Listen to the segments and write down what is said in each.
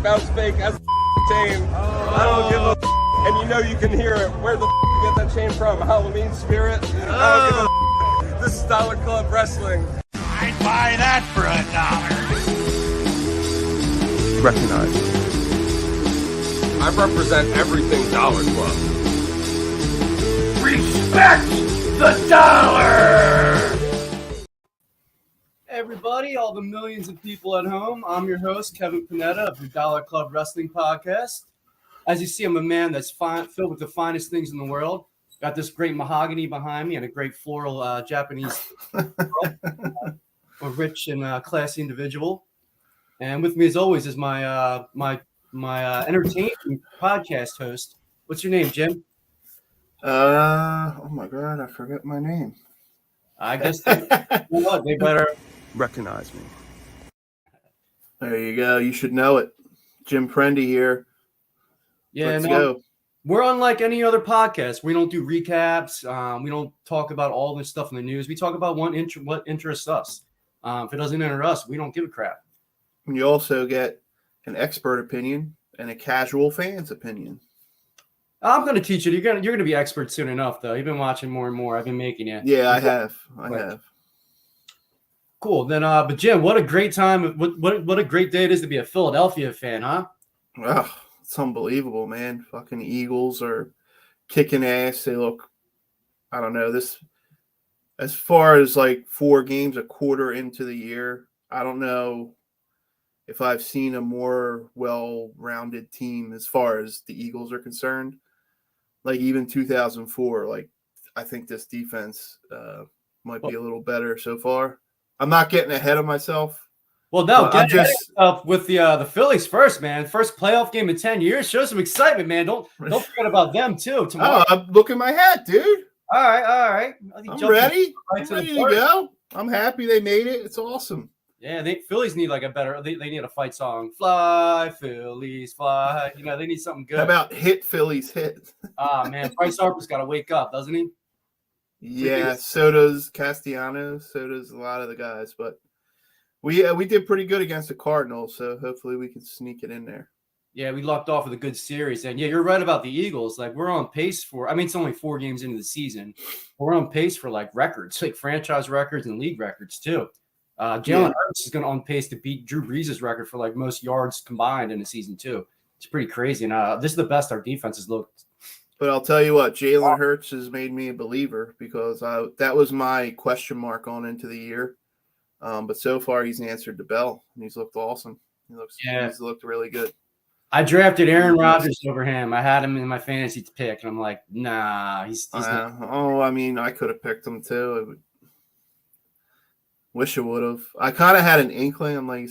bounce fake as a chain. I don't give a and you know you can hear it. Where the you get that chain from? Halloween spirit? I don't give a This is Dollar Club Wrestling. I'd buy that for $1. Recognize. I represent everything Dollar Club. Respect the dollar! Hey everybody, all the millions of people at home. I'm your host, Kevin Panetta of the Dollar Club Wrestling Podcast. As you see, I'm a man that's filled with the finest things in the world. Got this great mahogany behind me and a great floral Japanese, a rich and classy individual. And with me, as always, is my entertaining podcast host. What's your name, Jim? Oh my God, I forgot my name. I guess they better Recognize me. There you go. You should know it. Jim Prendy here. Yeah, Let's go. We're unlike any other podcast. We don't do recaps. We don't talk about all this stuff in the news. We talk about what interests us. If it doesn't interest us, we don't give a crap. And you also get an expert opinion and a casual fan's opinion. I'm going to teach you. You're going to be expert soon enough, though. You've been watching more and more. I've been making you. Yeah, I have. Cool. Then, but Jim, what a great time! What a great day it is to be a Philadelphia fan, huh? Oh, it's unbelievable, man. Fucking Eagles are kicking ass. They look, I don't know, this as far as like 4 games a quarter into the year, I don't know if I've seen a more well-rounded team as far as the Eagles are concerned. Like even 2004, like I think this defense might be a little better so far. I'm not getting ahead of myself. Well, no, get ahead of yourself with the Phillies first, man. First playoff game in 10 years. Show some excitement, man. Don't forget about them too. Tomorrow. Oh, I'm looking my hat, dude. All right. I'm ready. I'm ready to go. I'm happy they made it. It's awesome. Yeah, Phillies need like a better. They need a fight song. Fly, Phillies, fly. You know, they need something good. How about hit Phillies hit? Man, Bryce Harper's got to wake up, doesn't he? Yeah, so does Castellanos, so does a lot of the guys. But we did pretty good against the Cardinals, so hopefully we can sneak it in there. Yeah, we locked off with a good series. And yeah, you're right about the Eagles. Like we're on pace for. I mean, it's only 4 games into the season. We're on pace for like records, like franchise records and league records too. Jalen Hurts is going to on pace to beat Drew Brees' record for like most yards combined in a season too. It's pretty crazy. And this is the best our defense has looked. But I'll tell you what, Jalen Hurts has made me a believer because that was my question mark on into the year. But so far he's answered the bell and he's looked awesome. He's looked really good. I drafted Aaron Rodgers over him. I had him in my fantasy pick, and I'm like, nah, he's not. I mean, I could have picked him too. Wish I would have. I kind of had an inkling. I'm like,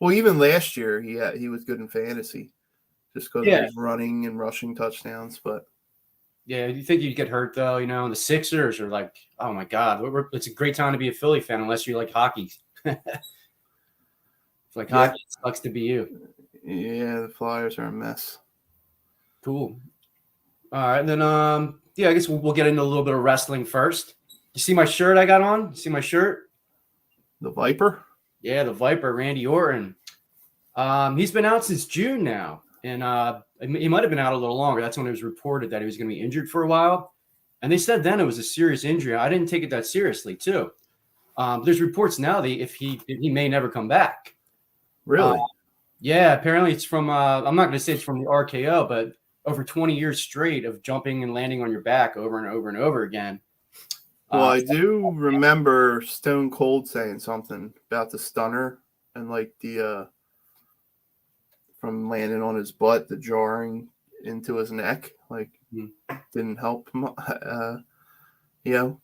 even last year he was good in fantasy, just because of his running and rushing touchdowns. But yeah, you think you'd get hurt though? You know, and the Sixers are like, oh my God, it's a great time to be a Philly fan unless you like hockey. It's like hockey, it sucks to be you. Yeah, the Flyers are a mess. Cool. All right, then I guess we'll get into a little bit of wrestling first. You see my shirt I got on? You see my shirt? The Viper? Yeah, the Viper, Randy Orton. He's been out since June now, and he might have been out a little longer. That's when it was reported that he was going to be injured for a while, and they said then it was a serious injury. I didn't take it that seriously, too. There's reports now that he may never come back. Really? Yeah, apparently it's from. I'm not going to say it's from the RKO, but over 20 years straight of jumping and landing on your back over and over and over again. Well, I do remember Stone Cold saying something about the stunner and like the from landing on his butt, the jarring into his neck, like didn't help him.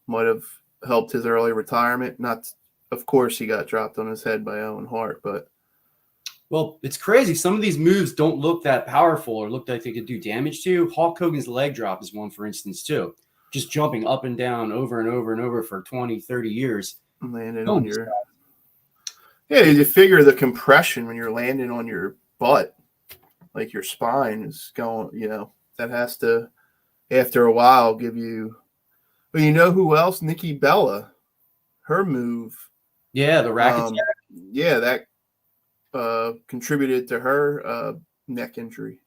Might have helped his early retirement. Not, of course, he got dropped on his head by Owen Hart, but. Well, it's crazy. Some of these moves don't look that powerful or look like they could do damage to you. Hulk Hogan's leg drop is one, for instance, too. Just jumping up and down over and over and over for 20, 30 years. Landing on your... Yeah, you figure the compression when you're landing on your butt, like your spine is going, that has to, after a while, give you... But you know who else? Nikki Bella. Her move. Yeah, the racket. Yeah, that contributed to her neck injury.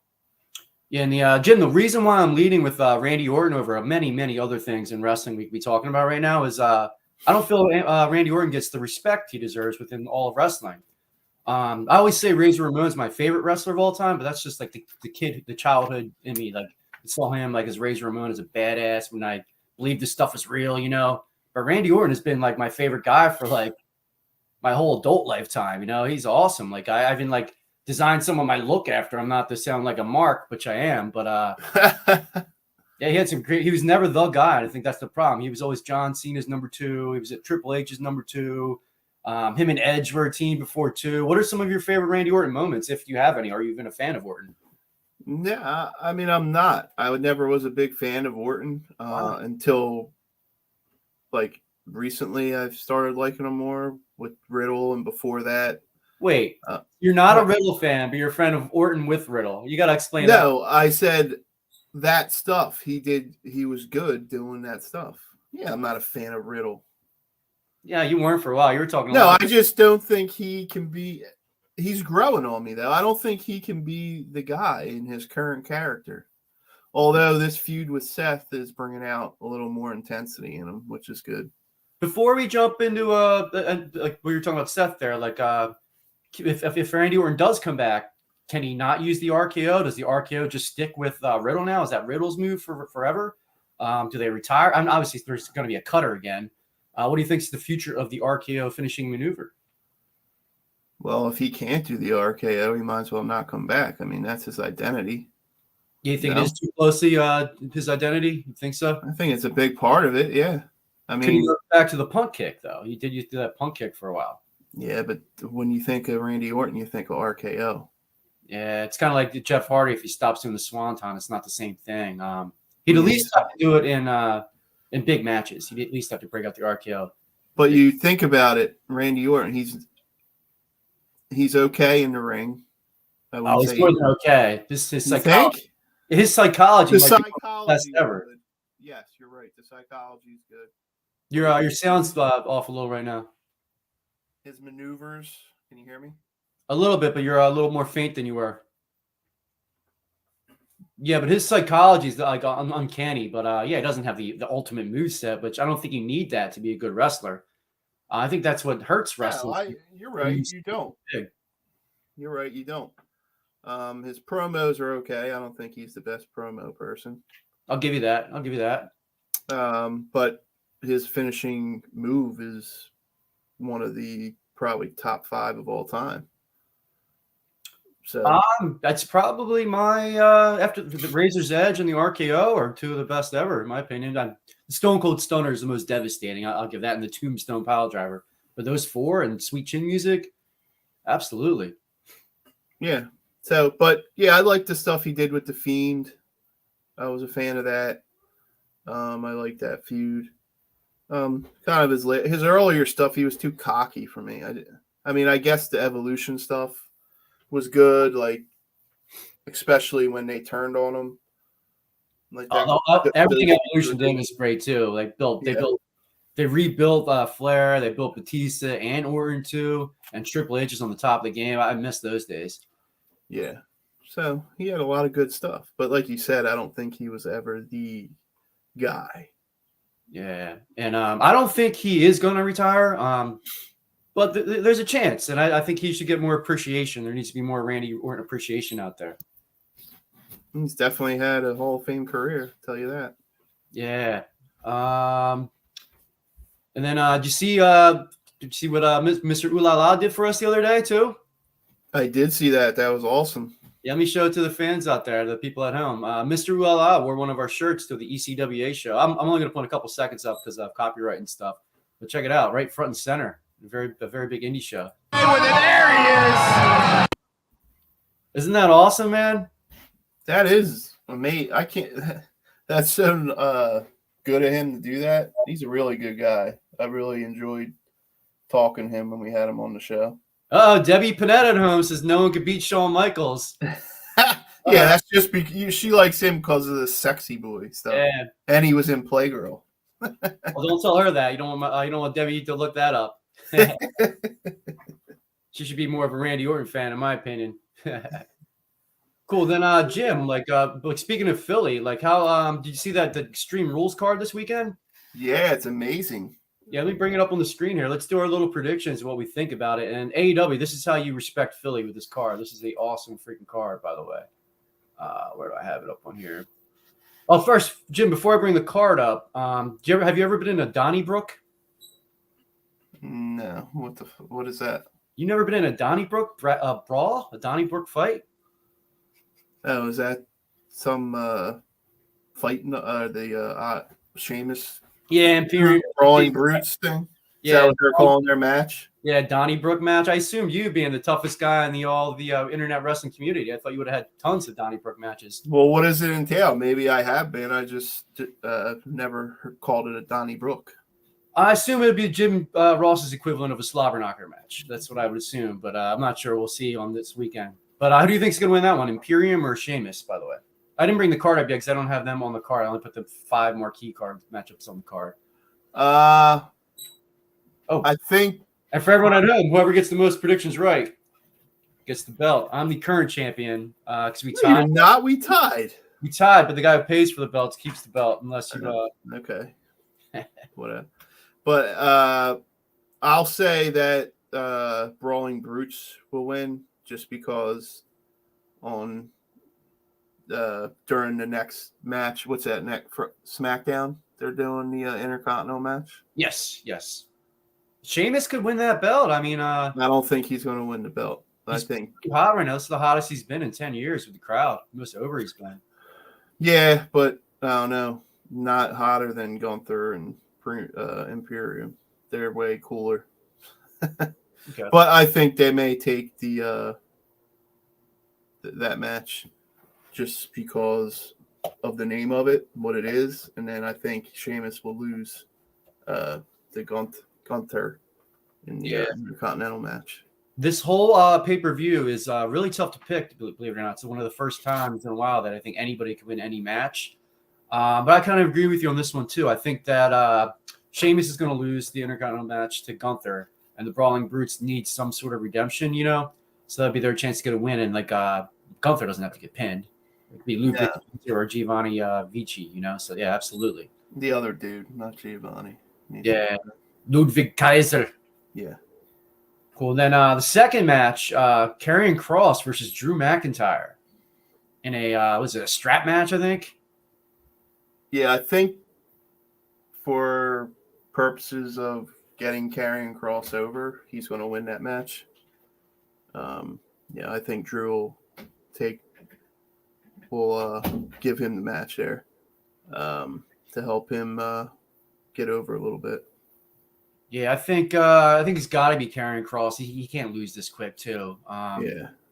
Yeah, and Jim, the reason why I'm leading with Randy Orton over many, many other things in wrestling we could be talking about right now is I don't feel Randy Orton gets the respect he deserves within all of wrestling. I always say Razor Ramon is my favorite wrestler of all time, but that's just like the childhood in me. Like I saw him like as Razor Ramon as a badass when I believed this stuff was real, you know. But Randy Orton has been like my favorite guy for like my whole adult lifetime. You know, he's awesome. Like I've been like designed some of my look after. I'm not to sound like a mark, which I am, but yeah, he had some great. He was never the guy. I think that's the problem. He was always John Cena's number 2. He was at Triple H's number 2. Him and Edge were a team before too. What are some of your favorite Randy Orton moments, if you have any? Are you even a fan of Orton? Yeah, I mean, I'm not. I never was a big fan of Orton until like recently. I've started liking him more with Riddle, and before that. Wait, you're not a Riddle fan, but you're a fan of Orton with Riddle. You got to explain that. No, I said that stuff he did. He was good doing that stuff. Yeah, I'm not a fan of Riddle. Yeah, you weren't for a while. You were talking. No, I just don't think he can be. He's growing on me, though. I don't think he can be the guy in his current character. Although this feud with Seth is bringing out a little more intensity in him, which is good. Before we jump into like we were talking about Seth there, like if Randy Orton does come back, can he not use the RKO? Does the RKO just stick with Riddle now? Is that Riddle's move for forever? Do they retire? I mean, obviously, there's going to be a cutter again. What do you think is the future of the RKO finishing maneuver? Well, if he can't do the RKO, he might as well not come back. I mean, that's his identity. You think it is too closely his identity? You think so? I think it's a big part of it, yeah. I mean, can you go back to the punt kick, though? You did used to do that punt kick for a while. Yeah, but when you think of Randy Orton, you think of RKO. Yeah, it's kind of like Jeff Hardy. If he stops doing the Swanton, it's not the same thing. He'd at least have to do it in big matches. He'd at least have to break out the RKO. But you think about it, Randy Orton, he's okay in the ring. He's more than okay. His psychology. The psychology best ever. Good. Yes, you're right. The psychology is good. Your sound's off a little right now. His maneuvers. Can you hear me? A little bit, but you're a little more faint than you were. Yeah, but his psychology is like uncanny. But yeah, he doesn't have the ultimate moveset, which I don't think you need that to be a good wrestler. I think that's what hurts wrestling. No, you're right. You don't. You're right. You don't. His promos are okay. I don't think he's the best promo person. I'll give you that. But his finishing move is one of the probably top 5 of all time. So that's probably my after the Razor's Edge and the RKO are 2 of the best ever, in my opinion. The Stone Cold Stunner is the most devastating. I'll give that, and the Tombstone Pile Driver. But those 4 and Sweet Chin Music, absolutely. Yeah. So, but yeah, I like the stuff he did with the Fiend. I was a fan of that. I like that feud. Kind of his earlier stuff, he was too cocky for me. I mean, I guess the Evolution stuff was good, like especially when they turned on him. Like everything Evolution did was great too. Like they rebuilt Flair, they built Batista and Orton too, and Triple H is on the top of the game. I miss those days. Yeah. So he had a lot of good stuff. But like you said, I don't think he was ever the guy. Yeah. And I don't think he is going to retire. But there's a chance. And I think he should get more appreciation. There needs to be more Randy Orton appreciation out there. He's definitely had a Hall of Fame career, I'll tell you that. Yeah. And then did you see what Mr. LaLa did for us the other day too? I did see that. That was awesome. Yeah, let me show it to the fans out there, the people at home. Mr. LaLa wore one of our shirts to the ECWA show. I'm only going to put a couple seconds up because of copyright and stuff. But check it out, right front and center. A very big indie show. There he is. Isn't that awesome, man? That is amazing. I can't. That's so good of him to do that. He's a really good guy. I really enjoyed talking to him when we had him on the show. Oh, Debbie Panetta at home says no one could beat Shawn Michaels. Yeah, that's just because she likes him because of the sexy boy stuff. Yeah. And he was in Playgirl. Well, don't tell her that. You don't want Debbie to look that up. She should be more of a Randy Orton fan, in my opinion. Cool. Then, Jim, like speaking of Philly, like how did you see that the Extreme Rules card this weekend? Yeah, it's amazing. Yeah, let me bring it up on the screen here. Let's do our little predictions of what we think about it. And AEW, this is how you respect Philly with this card. This is the awesome freaking card, by the way. Where do I have it up on here? Oh, first, Jim, before I bring the card up, have you ever been in a Donnybrook? No, what is that? You never been in a Donnybrook brawl, a Donnybrook fight? Oh, is that some fighting the Sheamus? Yeah, Imperium Brawling Brutes thing. Is that what they're calling their match? Yeah, Donnybrook match. I assume you being the toughest guy in all the internet wrestling community. I thought you would have had tons of Donnybrook matches. Well, what does it entail? Maybe I have been. I just never called it a Donnybrook. I assume it would be Jim Ross's equivalent of a slobber knocker match. That's what I would assume, but I'm not sure. We'll see on this weekend. But who do you think is going to win that one, Imperium or Sheamus, by the way? I didn't bring the card up yet because I don't have them on the card. I only put the 5 more key card matchups on the card. I think. And for everyone at home, whoever gets the most predictions right gets the belt. I'm the current champion because we tied. We tied. We tied, but the guy who pays for the belts keeps the belt unless you. Okay. Whatever. But I'll say that Brawling Brutes will win just because on during the next match, what's that next SmackDown? They're doing the Intercontinental match. Yes. Sheamus could win that belt. I mean, I don't think he's going to win the belt. I think hot right now. It's the hottest he's been in 10 years with the crowd. Most over he's been. Yeah, but I don't know. Not hotter than Gunther and Imperium. They're way cooler. Okay. But I think they may take the that match just because of the name of it, what it is, and then I think Sheamus will lose the Gunther in the Continental match. This whole pay-per-view is really tough to pick, believe it or not. It's one of the first times in a while that I think anybody could win any match. But I kind of agree with you on this one, too. I think that Sheamus is going to lose the Intercontinental match to Gunther, and the Brawling Brutes need some sort of redemption, So that'd be their chance to get a win. And, Gunther doesn't have to get pinned. It could be Ludwig or Giovanni Vici, So, yeah, absolutely. The other dude, not Giovanni. Yeah, Ludwig Kaiser. Yeah. Cool. Then the second match, Karrion Kross versus Drew McIntyre in a strap match, I think? Yeah, I think for purposes of getting Karrion Kross over, he's going to win that match. I think Drew will give him the match there to help him get over a little bit. Yeah, I think it's got to be Karrion Kross. He can't lose this quick too.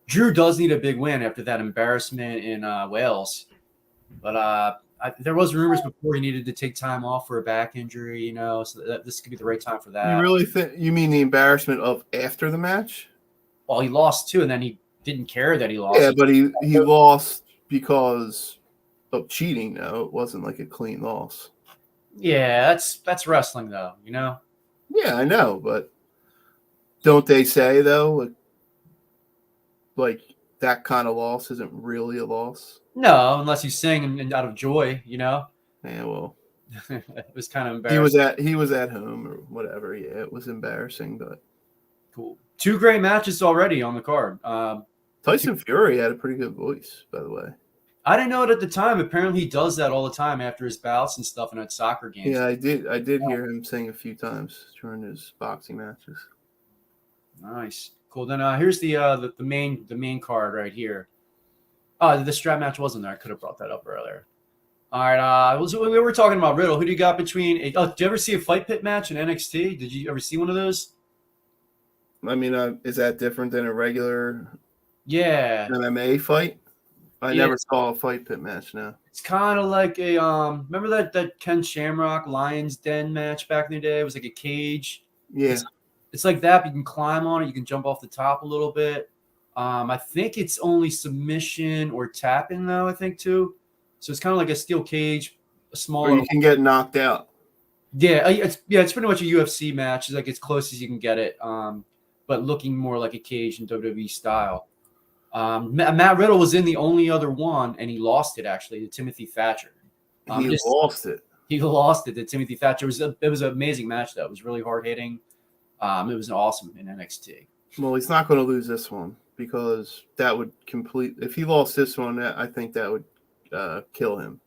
Drew does need a big win after that embarrassment in Wales, but there was rumors before he needed to take time off for a back injury. So this could be the right time for that. You really think? You mean the embarrassment of after the match? Well, he lost too, and then he didn't care that he lost. Yeah, but he lost because of cheating. Though it wasn't like a clean loss. Yeah, that's wrestling though. Yeah, I know, but don't they say though, like that kind of loss isn't really a loss? No, unless you sing and out of joy, Yeah, well, it was kind of embarrassing. He was at home or whatever. Yeah, it was embarrassing, but cool. 2 great matches already on the card. Tyson Fury had a pretty good voice, by the way. I didn't know it at the time. Apparently, he does that all the time after his bouts and stuff and at soccer games. Yeah, I did hear him sing a few times during his boxing matches. Nice, cool. Then here's the main card right here. The strap match wasn't there. I could have brought that up earlier. All right, we were talking about Riddle. Who do you got between? Did you ever see a Fight Pit match in NXT? Did you ever see one of those? I mean, is that different than a regular MMA fight? I never saw a Fight Pit match now. It's kind of like a remember that Ken Shamrock Lion's Den match back in the day? It was like a cage. Yeah. It's like that, but you can climb on it, you can jump off the top a little bit. I think it's only submission or tapping though, I think too. So it's kind of like a steel cage, a small. Or you can get knocked out. Yeah, it's pretty much a UFC match. It's like as close as you can get it. But but looking more like a cage in WWE style. Matt Riddle was in the only other one, and he lost it actually to Timothy Thatcher. He lost it. He lost it to Timothy Thatcher. It was an amazing match though. It was really hard hitting. It was awesome in NXT. Well, he's not going to lose this one because that would if he lost this one, I think that would kill him.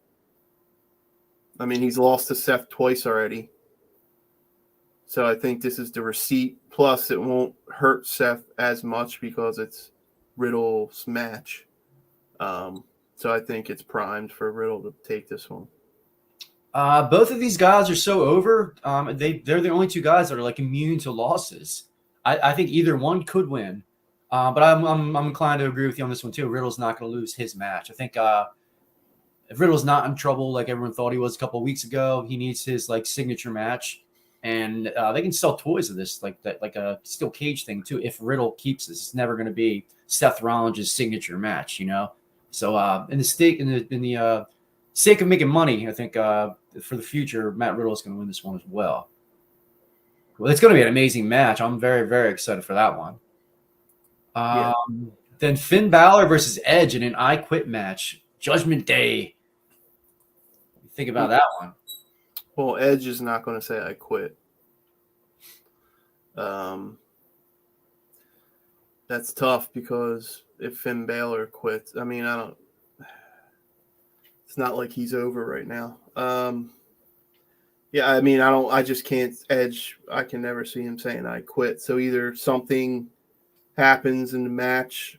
I mean, he's lost to Sept twice already. So I think this is the receipt. Plus, it won't hurt Sept as much because it's Riddle's match. So I think it's primed for Riddle to take this one. Both of these guys are so over. They're the only two guys that are like immune to losses. I think either one could win. But I'm inclined to agree with you on this one too. Riddle's not going to lose his match. I think if Riddle's not in trouble like everyone thought he was a couple of weeks ago, he needs his like signature match, and they can sell toys of this like a steel cage thing too. If Riddle keeps this, it's never going to be Seth Rollins' signature match, you know. So in the sake of making money, I think for the future, Matt Riddle is going to win this one as well. Well, it's going to be an amazing match. I'm very, very excited for that one. Then Finn Balor versus Edge in an I Quit match. Judgment Day. Think about that one. Well, Edge is not going to say I quit. That's tough because if Finn Balor quits, I mean, it's not like he's over right now. Yeah, I mean, I just can't Edge. I can never see him saying I quit. So either something happens in the match,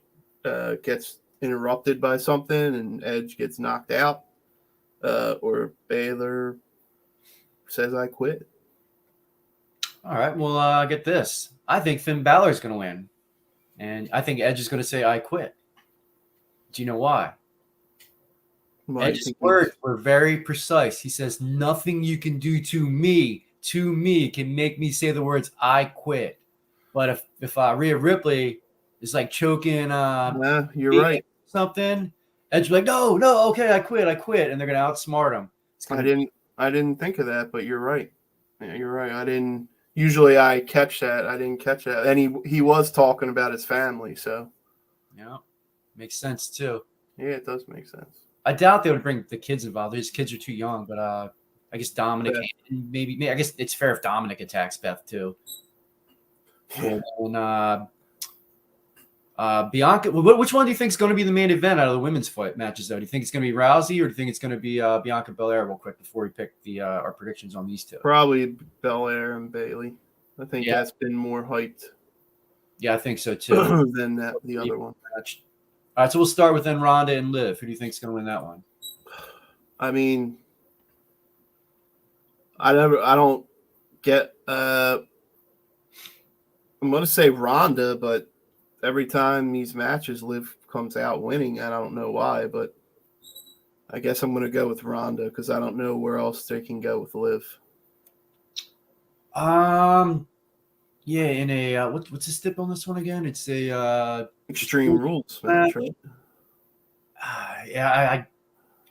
gets interrupted by something and Edge gets knocked out, or Balor says I quit. All right, well, get this. I think Finn Balor is going to win, and I think Edge is going to say I quit. Do you know why? Edge's words were very precise. He says, "Nothing you can do to me can make me say the words I quit." But if Rhea Ripley is like choking, yeah, you're right. Something, Edge like, no, okay, I quit, and they're gonna outsmart him. I didn't think of that, but you're right. Yeah, you're right. I didn't. Usually, I catch that. I didn't catch that, and he was talking about his family, so yeah, makes sense too. Yeah, it does make sense. I doubt they would bring the kids involved. His kids are too young, but I guess Dominic, maybe I guess it's fair if Dominic attacks Beth too. And Bianca, which one do you think is going to be the main event out of the women's fight matches? Though, do you think it's going to be Rousey, or do you think it's going to be Bianca Belair? Real quick before we pick our predictions on these two. Probably Belair and Bayley. I think that's been more hyped. Yeah, I think so too. than the other one. Match. All right, so we'll start with then Ronda and Liv. Who do you think is going to win that one? I mean, I don't get. I'm going to say Ronda, but every time these matches, Liv comes out winning. I don't know why, but I guess I'm going to go with Ronda because I don't know where else they can go with Liv. Yeah, in a what's the stip on this one again? It's a Extreme Rules match, right? Yeah,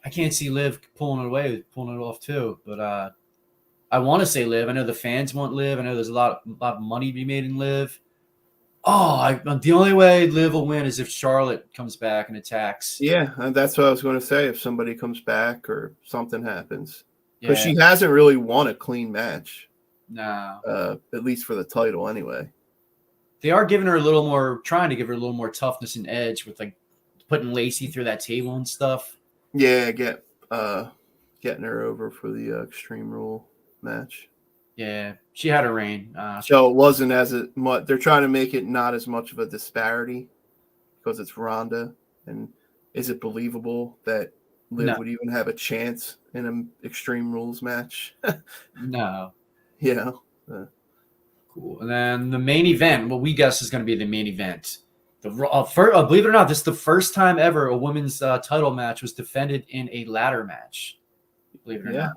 I can't see Liv pulling it off too. But I want to say Liv. I know the fans want Liv. I know there's a lot of money to be made in Liv. The only way Liv will win is if Charlotte comes back and attacks. Yeah, and that's what I was going to say. If somebody comes back or something happens, because she hasn't really won a clean match. No. At least for the title, anyway. They are trying to give her a little more toughness and edge with like putting Lacey through that table and stuff. Yeah, getting her over for the Extreme Rule match. Yeah, she had a reign. So it wasn't as much. They're trying to make it not as much of a disparity because it's Ronda. And is it believable that Liv would even have a chance in an Extreme Rules match? No. Yeah. Cool. And then the main event, what we guess is going to be the main event. Believe it or not, this is the first time ever a women's title match was defended in a ladder match. Believe it or not.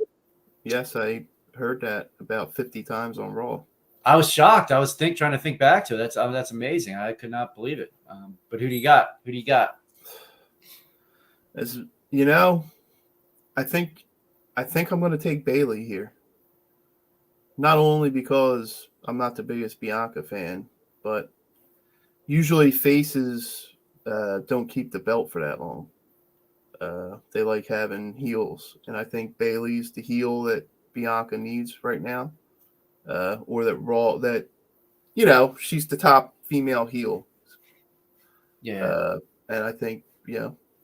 Yes, I heard that about 50 times on Raw. I was shocked. I was trying to think back to it. That's amazing. I could not believe it. But who do you got? As you know, I think I'm going to take Bayley here. Not only because I'm not the biggest Bianca fan, but usually faces don't keep the belt for that long. They like having heels, and I think Bayley's the heel that Bianca needs right now, or that she's the top female heel. Yeah. And I think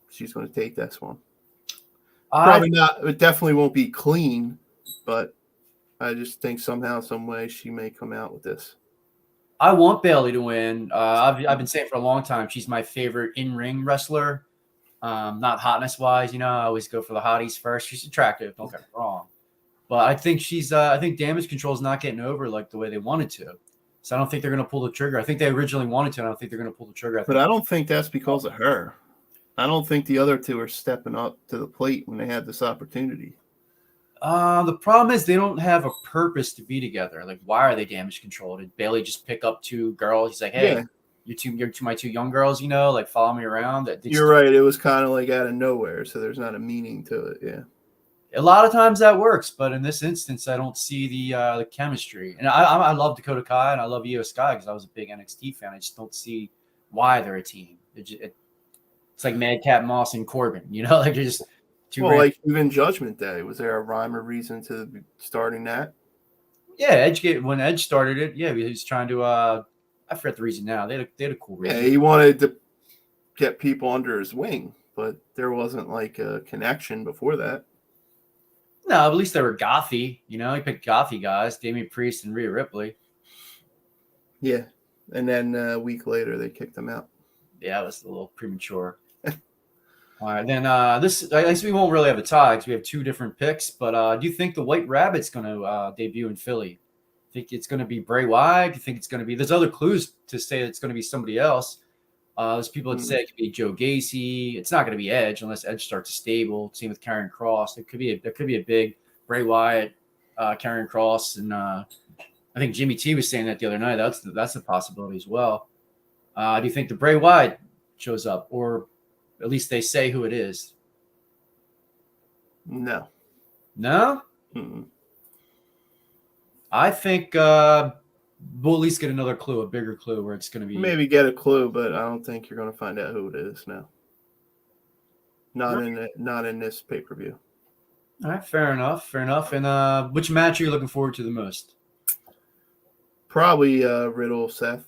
she's going to take this one. Probably not. It definitely won't be clean, but I just think somehow, some way, she may come out with this. I want Bayley to win. I've been saying for a long time she's my favorite in-ring wrestler. Not hotness wise, I always go for the hotties first. She's attractive, don't get me wrong, but I think I think Damage Control is not getting over like the way they wanted to. So I don't think they're going to pull the trigger. I think they originally wanted to, and I don't think they're going to pull the trigger. But I don't think that's because of her. I don't think the other two are stepping up to the plate when they had this opportunity. The problem is they don't have a purpose to be together. Like, why are they Damage Control? Did Bayley just pick up two girls? He's like, hey, you're my two young girls, like follow me around. You're right. It was kind of like out of nowhere, so there's not a meaning to it. Yeah. A lot of times that works, but in this instance, I don't see the chemistry. And I love Dakota Kai and I love Io Sky because I was a big NXT fan. I just don't see why they're a team. It's like Madcap Moss and Corbin, like they're just too. Well, like even Judgment Day, was there a rhyme or reason to starting that? Yeah, when Edge started it, he was trying to. I forget the reason now. They had a cool reason. Yeah, he wanted to get people under his wing, but there wasn't like a connection before that. No, at least they were gothy. He picked gothy guys, Damian Priest and Rhea Ripley. Yeah, and then a week later they kicked him out. Yeah, it was a little premature. All right, then I guess we won't really have a tie because we have two different picks. But do you think the White Rabbit's going to debut in Philly? Think it's going to be Bray Wyatt? Do you think it's going to be? There's other clues to say it's going to be somebody else. There's people that say it could be Joe Gacy. It's not going to be Edge unless Edge starts a stable. Same with Karrion Kross. There could be a big Bray Wyatt, Karrion Kross, and I think Jimmy T was saying that the other night. That's a possibility as well. Do you think the Bray Wyatt shows up, or at least they say who it is? No. No? Mm-mm. I think we'll at least get another clue, a bigger clue where it's going to be. Maybe get a clue, but I don't think you're going to find out who it is now. Not in this pay-per-view. All right, fair enough. And which match are you looking forward to the most? Probably Riddle Seth.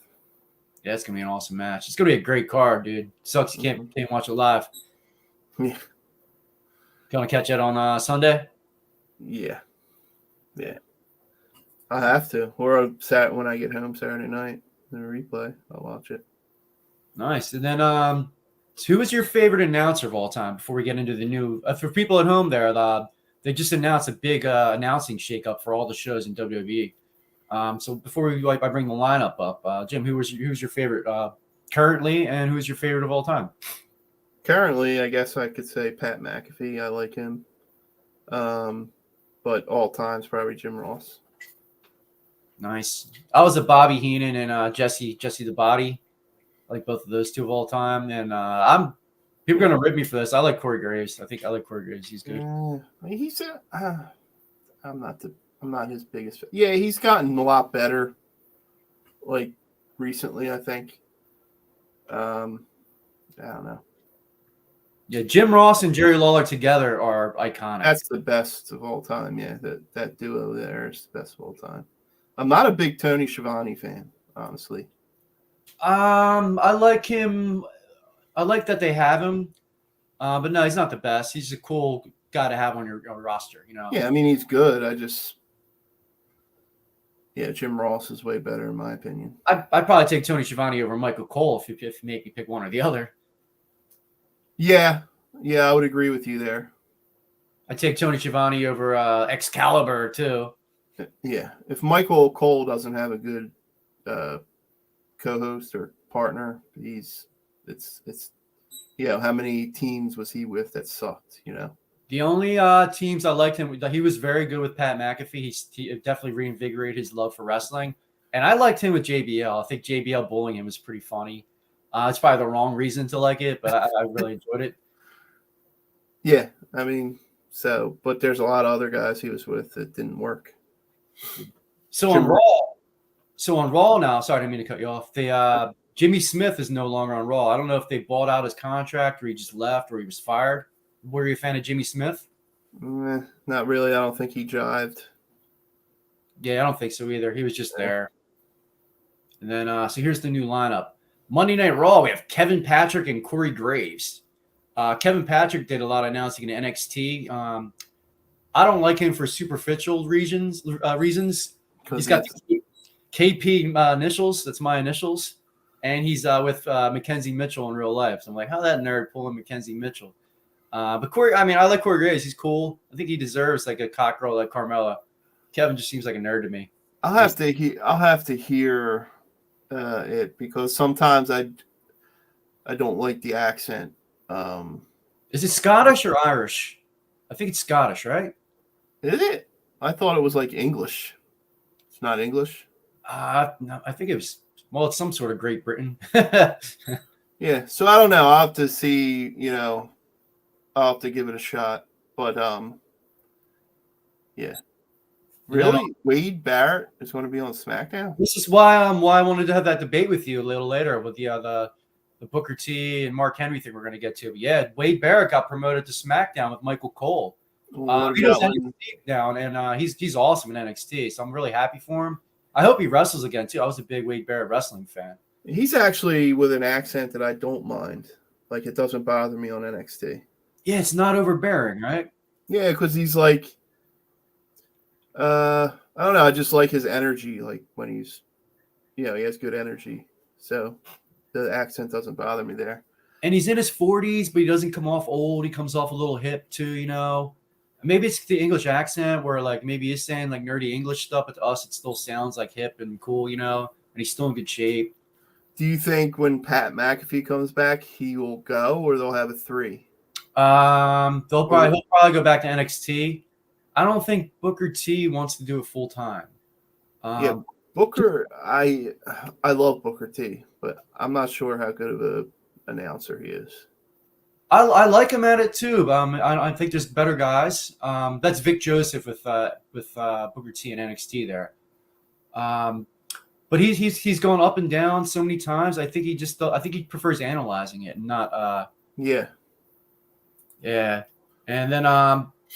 Yeah, it's going to be an awesome match. It's going to be a great card, dude. Sucks you can't watch it live. Yeah. Going to catch it on Sunday? Yeah. I have to. Or when I get home Saturday night, the replay, I'll watch it. Nice. And then who is your favorite announcer of all time before we get into the new for people at home there, they just announced a big announcing shakeup for all the shows in WWE. So before I bring the lineup up, Jim, who's your favorite currently, and who's your favorite of all time? Currently, I guess I could say Pat McAfee. I like him. But all time's probably Jim Ross. Nice. I was a Bobby Heenan and Jesse the Body. I like both of those two of all time. And people are gonna rip me for this. I like Corey Graves. I like Corey Graves. He's good. I'm not his biggest. Yeah, he's gotten a lot better. Like recently, I think. I don't know. Yeah, Jim Ross and Jerry Lawler together are iconic. That's the best of all time. Yeah, that duo there is the best of all time. I'm not a big Tony Schiavone fan, honestly. I like him. I like that they have him, but no, he's not the best. He's a cool guy to have on your roster, Yeah, I mean he's good. Jim Ross is way better in my opinion. I'd probably take Tony Schiavone over Michael Cole if you make me pick one or the other. Yeah, I would agree with you there. I'd take Tony Schiavone over Excalibur too. Yeah, if Michael Cole doesn't have a good co-host or partner, it's how many teams was he with that sucked? The only teams I liked him, he was very good with Pat McAfee. He definitely reinvigorated his love for wrestling, and I liked him with JBL. I think JBL bullying him was pretty funny. It's probably the wrong reason to like it, but I really enjoyed it. Yeah, I mean, but there's a lot of other guys he was with that didn't work. So on Raw now, sorry, I didn't mean to cut you off. Jimmy Smith is no longer on Raw. I don't know if they bought out his contract or he just left or he was fired. Were you a fan of Jimmy Smith? Not really. I don't think he jived. Yeah, I don't think so either. He was just there. And then, so here's the new lineup. Monday Night Raw, we have Kevin Patrick and Corey Graves. Kevin Patrick did a lot of announcing in NXT. I don't like him for superficial reasons. He's got the KP initials. That's my initials. And he's with Mackenzie Mitchell in real life. So I'm like, how that nerd pulling Mackenzie Mitchell? But Corey, I like Corey Graves. He's cool. I think he deserves like a cock girl like Carmella. Kevin just seems like a nerd to me. I'll have to hear it because sometimes I don't like the accent. Is it Scottish or Irish? I think it's Scottish, right? Is it? I thought it was like English. It's not English. No, I think it was. Well, it's some sort of Great Britain. Yeah. So I don't know. I'll have to see. I'll have to give it a shot. But yeah. Really? Wade Barrett is going to be on SmackDown? This is why I wanted to have that debate with you a little later with the Booker T and Mark Henry thing we're going to get to. But yeah, Wade Barrett got promoted to SmackDown with Michael Cole. He does NXT down, and he's awesome in NXT. So I'm really happy for him. I hope he wrestles again too. I was a big Wade Barrett wrestling fan. He's actually with an accent that I don't mind. Like, it doesn't bother me on NXT. Yeah, it's not overbearing, right? Yeah, because he's like, I don't know. I just like his energy. Like when he's, he has good energy. So the accent doesn't bother me there. And he's in his 40s, but he doesn't come off old. He comes off a little hip too, Maybe it's the English accent where like maybe he's saying like nerdy English stuff, but to us it still sounds like hip and cool, and he's still in good shape. Do you think when Pat McAfee comes back, he will go, or they'll have a 3? He'll probably go back to NXT. I don't think Booker T wants to do it full time. Yeah, Booker. I love Booker T, but I'm not sure how good of a announcer he is. I like him at it too. I think there's better guys. That's Vic Joseph with Booker T and NXT there. But he's gone up and down so many times. I think he prefers analyzing it and not. Yeah. And then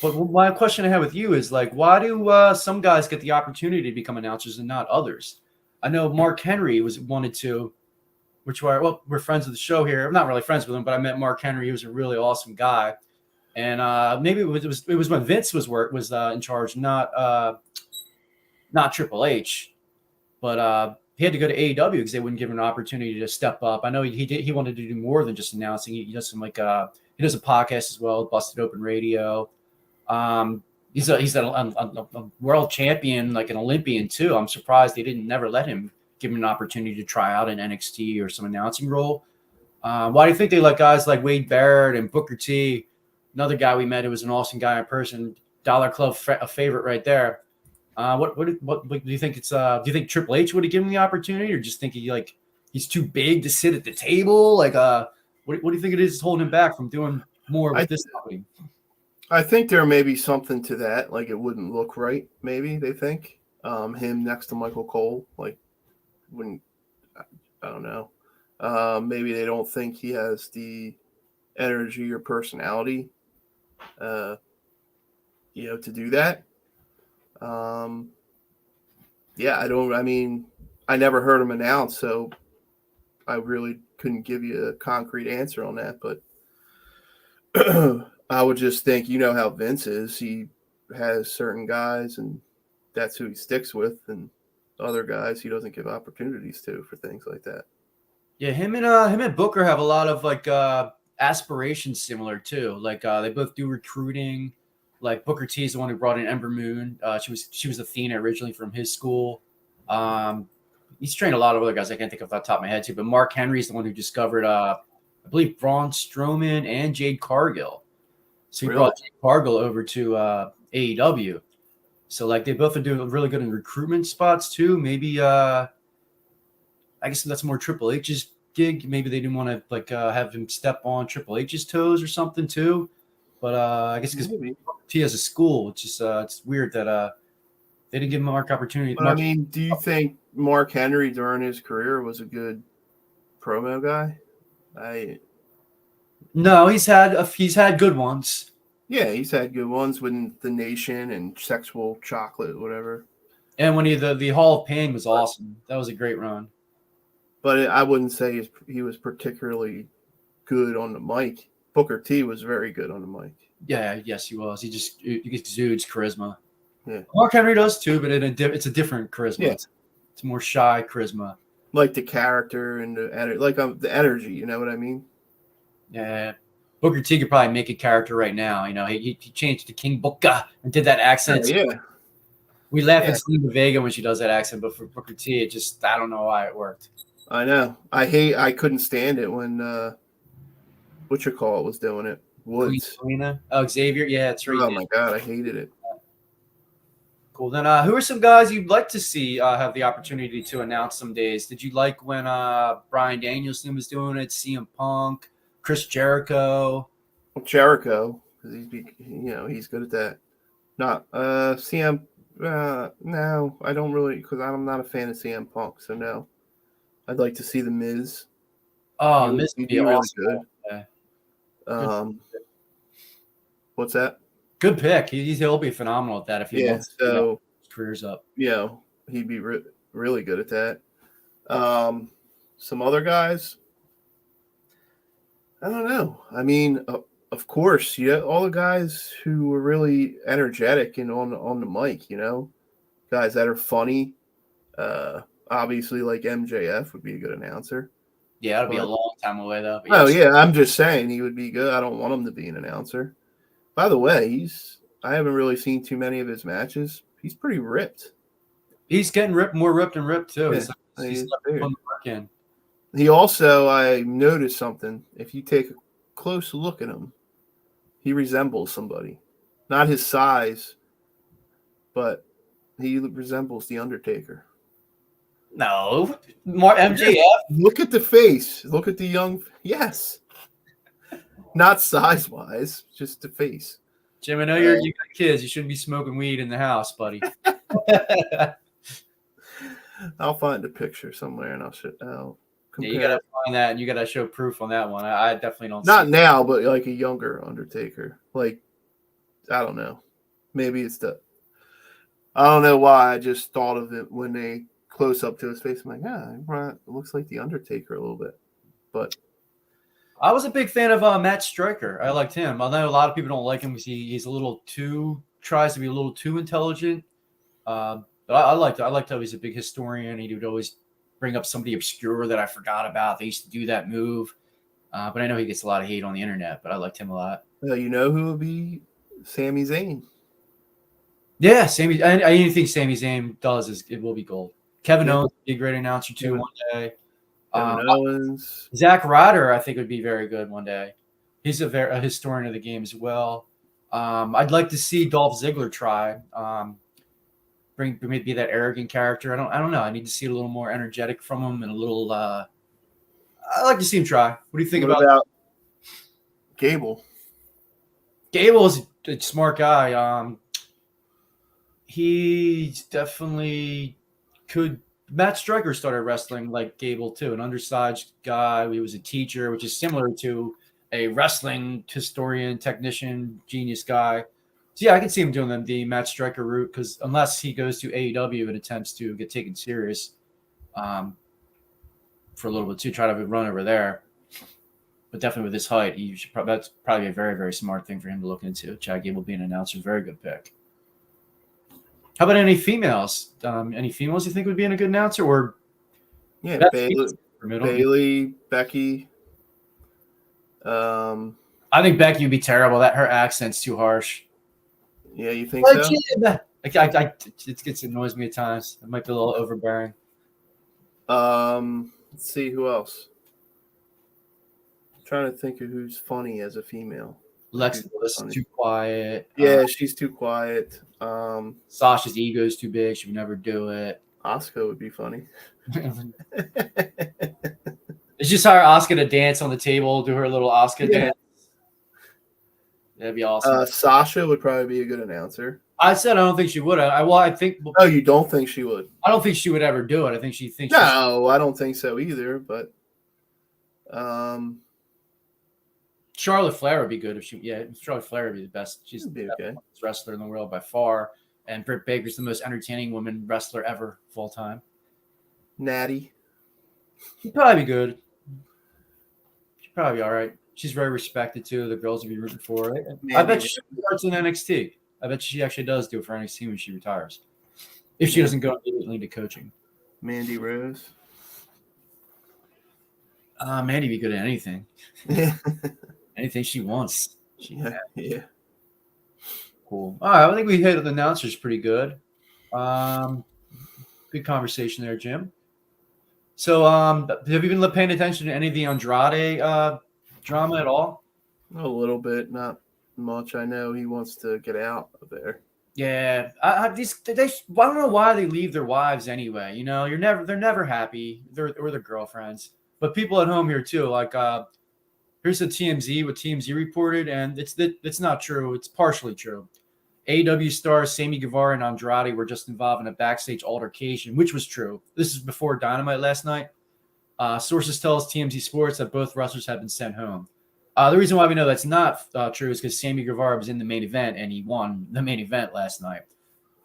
but my question I have with you is like, why do some guys get the opportunity to become announcers and not others? I know Mark Henry wanted to. We're friends of the show here. I'm not really friends with him, but I met Mark Henry. He was a really awesome guy, and maybe it was when Vince was in charge, not Triple H, but he had to go to AEW because they wouldn't give him an opportunity to step up. I know he wanted to do more than just announcing. He does some he does a podcast as well, Busted Open Radio. He's a world champion, like an Olympian too. I'm surprised they never let him. Give him an opportunity to try out an NXT or some announcing role. Why do you think they let guys like Wade Barrett and Booker T, another guy we met who was an awesome guy in person, Dollar Club a favorite right there? What do you think? Do you think Triple H would have given him the opportunity, or just think he's too big to sit at the table? Like, what do you think it is holding him back from doing more with this company? I think there may be something to that. Like, it wouldn't look right. Maybe they think him next to Michael Cole, like. I don't know. Maybe they don't think he has the energy or personality, to do that. I never heard him announce, so I really couldn't give you a concrete answer on that. But I would just think, how Vince is. He has certain guys, and that's who he sticks with, and other guys he doesn't give opportunities to for things like that. Yeah, him and Booker have a lot of aspirations similar too. Like they both do recruiting. Like Booker T is the one who brought in Ember Moon. She was Athena originally from his school. He's trained a lot of other guys I can't think of off the top of my head too. But Mark Henry is the one who discovered I believe Braun Strowman and Jade Cargill. So he brought Jade Cargill over to AEW. So like they both are doing really good in recruitment spots too. Maybe I guess that's more Triple H's gig. Maybe they didn't want to have him step on Triple H's toes or something too. But I guess because he has a school, it's weird that they didn't give him a Mark opportunity. But do you think Mark Henry during his career was a good promo guy. No, he's had good ones. Yeah, he's had good ones with the Nation and Sexual Chocolate, whatever. And when the Hall of Pain was awesome. That was a great run. But I wouldn't say he was particularly good on the mic. Booker T was very good on the mic. Yeah, yes, he was. He exudes charisma. Yeah. Mark Henry does too, but it's a different charisma. Yeah. It's more shy charisma. Like the character and the energy, you know what I mean? Yeah. Booker T could probably make a character right now. You know, he changed to King Booker and did that accent. Yeah. We laugh at Selena Vega when she does that accent, but for Booker T, I don't know why it worked. I know. I couldn't stand it when was doing it. Woods. Selena? Oh, Xavier? Yeah, it's right. Oh my God, I hated it. Cool. Then who are some guys you'd like to see have the opportunity to announce some days? Did you like when Bryan Danielson was doing it, CM Punk, Chris Jericho? Jericho, he's good at that. Not CM. No, I don't really, because I'm not a fan of CM Punk. So no, I'd like to see the Miz. Oh, Miz would be really awesome. good. Yeah. What's that? Good pick. He'll be phenomenal at that if he wants to his career's up. Yeah, he'd be really good at that. Some other guys, I don't know. I mean, of course, all the guys who were really energetic and on the mic, guys that are funny. Obviously, like MJF would be a good announcer. Yeah, it'll be a long time away though. I'm just saying he would be good. I don't want him to be an announcer. By the way, I haven't really seen too many of his matches. He's pretty ripped. He's getting more ripped and ripped too. Yeah, he's putting the work in. He also, I noticed something. If you take a close look at him, he resembles somebody. Not his size, but he resembles The Undertaker. No, more MJF. Look at the face. Look at the young. Yes. Not size-wise, just the face. Jim, I know you got kids. You shouldn't be smoking weed in the house, buddy. I'll find a picture somewhere and I'll compare. Yeah, you gotta find that, and you gotta show proof on that one. I definitely don't. Not now, but like a younger Undertaker. Like, I don't know. Maybe it's I don't know why. I just thought of it when they close up to his face. I'm like, it looks like the Undertaker a little bit, but. I was a big fan of Matt Striker. I liked him. I know a lot of people don't like him because he's a little tries to be a little too intelligent. But I liked how he's a big historian. He would always bring up somebody obscure that I forgot about. They used to do that move. But I know he gets a lot of hate on the internet, but I liked him a lot. You know who would be Sami Zayn? Yeah, Sami. Anything Sami Zayn does it will be gold. Kevin Owens would be a great announcer too one day. Owens. Zach Ryder, I think, would be very good one day. He's a historian of the game as well. I'd like to see Dolph Ziggler try. Maybe that arrogant character. I don't know. I need to see a little more energetic from him and a little. I'd like to see him try. What do you think about Gable? Gable is a smart guy. He definitely could. Matt Striker started wrestling like Gable too, an undersized guy. He was a teacher, which is similar to a wrestling historian, technician, genius guy. So yeah, I can see him doing the Matt Striker route because unless he goes to AEW and attempts to get taken serious for a little bit too, try to run over there. But definitely with his height, that's probably a very, very smart thing for him to look into. Chad Gable being an announcer, very good pick. How about any females? Any females you think would be in a good announcer? Or Bailey, Becky. I think Becky would be terrible. Her accent's too harsh. Yeah, you think so? It annoys me at times. It might be a little overbearing. Let's see who else. I'm trying to think of who's funny as a female. Lex Bliss is too quiet. Yeah, she's too quiet. Sasha's ego is too big. She would never do it. Asuka would be funny. It's just hire Asuka to dance on the table, do her little Asuka dance. That'd be awesome. Sasha would probably be a good announcer. I said I don't think she would. I think. Oh, you don't think she would? I don't think she would ever do it. I think she thinks. No, I don't think so either. But Charlotte Flair would be good if she. Yeah, Charlotte Flair would be the best. She's the okay. best wrestler in the world by far, and Britt Baker's the most entertaining woman wrestler ever of all time. Natty. She'd probably be good. She'd probably be all right. She's very respected too. The girls would be rooting for her. I bet she starts in NXT. I bet she actually does do it for NXT when she retires, if she doesn't go immediately into coaching. Mandy Rose. Mandy be good at anything. Anything she wants. Yeah. Cool. All right, I think we hit the announcers pretty good. Good conversation there, Jim. So, have you been paying attention to any of the Andrade drama at all? A little bit, not much. I know he wants to get out of there. Yeah, I don't know why they leave their wives anyway. You know, they're never happy. They're their girlfriends. But people at home here too, like here's the TMZ, what TMZ reported, and it's not true. It's partially true. AEW stars Sammy Guevara and Andrade were just involved in a backstage altercation, which was true. This is before Dynamite last night. Sources tell us TMZ Sports that both wrestlers have been sent home. The reason why we know that's not true is because Sammy Guevara was in the main event and he won the main event last night.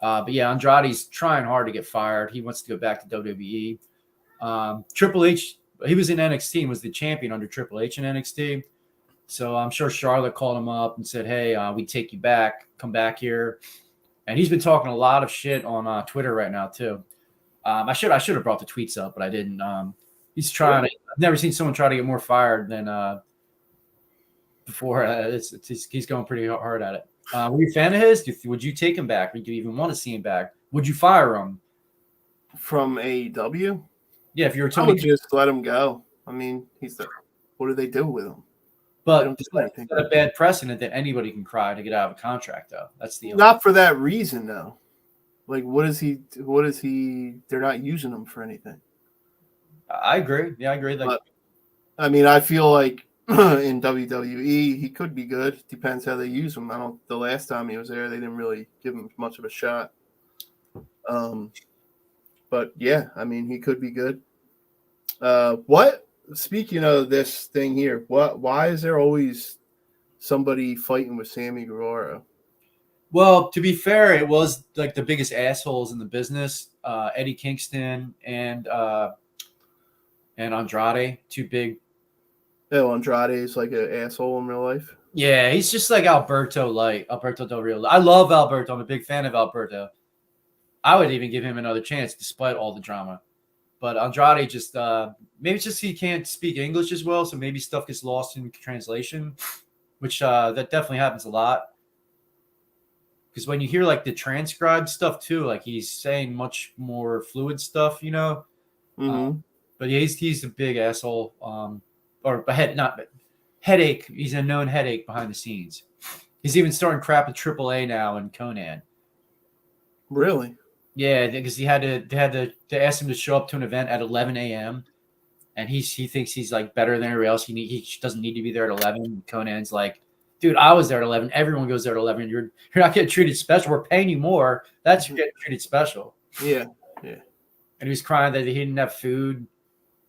But yeah, Andrade's trying hard to get fired. He wants to go back to WWE. Triple H, he was in NXT and was the champion under Triple H in NXT. So I'm sure Charlotte called him up and said, hey, we take you back. Come back here. And he's been talking a lot of shit on Twitter right now, too. I should have brought the tweets up, but I didn't. He's trying to – I've never seen someone try to get more fired than before. He's going pretty hard at it. Were you a fan of his? Would you take him back? Would you even want to see him back? Would you fire him? From AEW? Yeah, if you were I would just let him go. I mean, what do they do with him? But it's a bad precedent that anybody can cry to get out of a contract, though. That's the not for that reason, though. Like, what is he? They're not using him for anything. I agree. Yeah, I agree. But, I mean, I feel like in WWE he could be good. Depends how they use him. The last time he was there, they didn't really give him much of a shot. But yeah, I mean, he could be good. What? Speaking of this thing here, why is there always somebody fighting with Sammy Guevara? Well, to be fair, it was like the biggest assholes in the business, Eddie Kingston and Andrade, two big. Oh, Andrade is like an asshole in real life. Yeah, he's just like Alberto Del Rio. I love Alberto. I'm a big fan of Alberto. I would even give him another chance despite all the drama. But Andrade just maybe it's just he can't speak English as well, so maybe stuff gets lost in translation, which that definitely happens a lot. Because when you hear like the transcribed stuff too, like he's saying much more fluid stuff, you know. Mm-hmm. But he's a big asshole, or headache. He's a known headache behind the scenes. He's even starting crap at AAA now and Conan. Really? Yeah, because they had to ask him to show up to an event at 11 a.m. and he thinks he's like better than everybody else. He doesn't need to be there at 11. Conan's like, dude, I was there at 11. Everyone goes there at 11. You're not getting treated special. We're paying you more. That's you're getting treated special. Yeah. And he was crying that he didn't have food.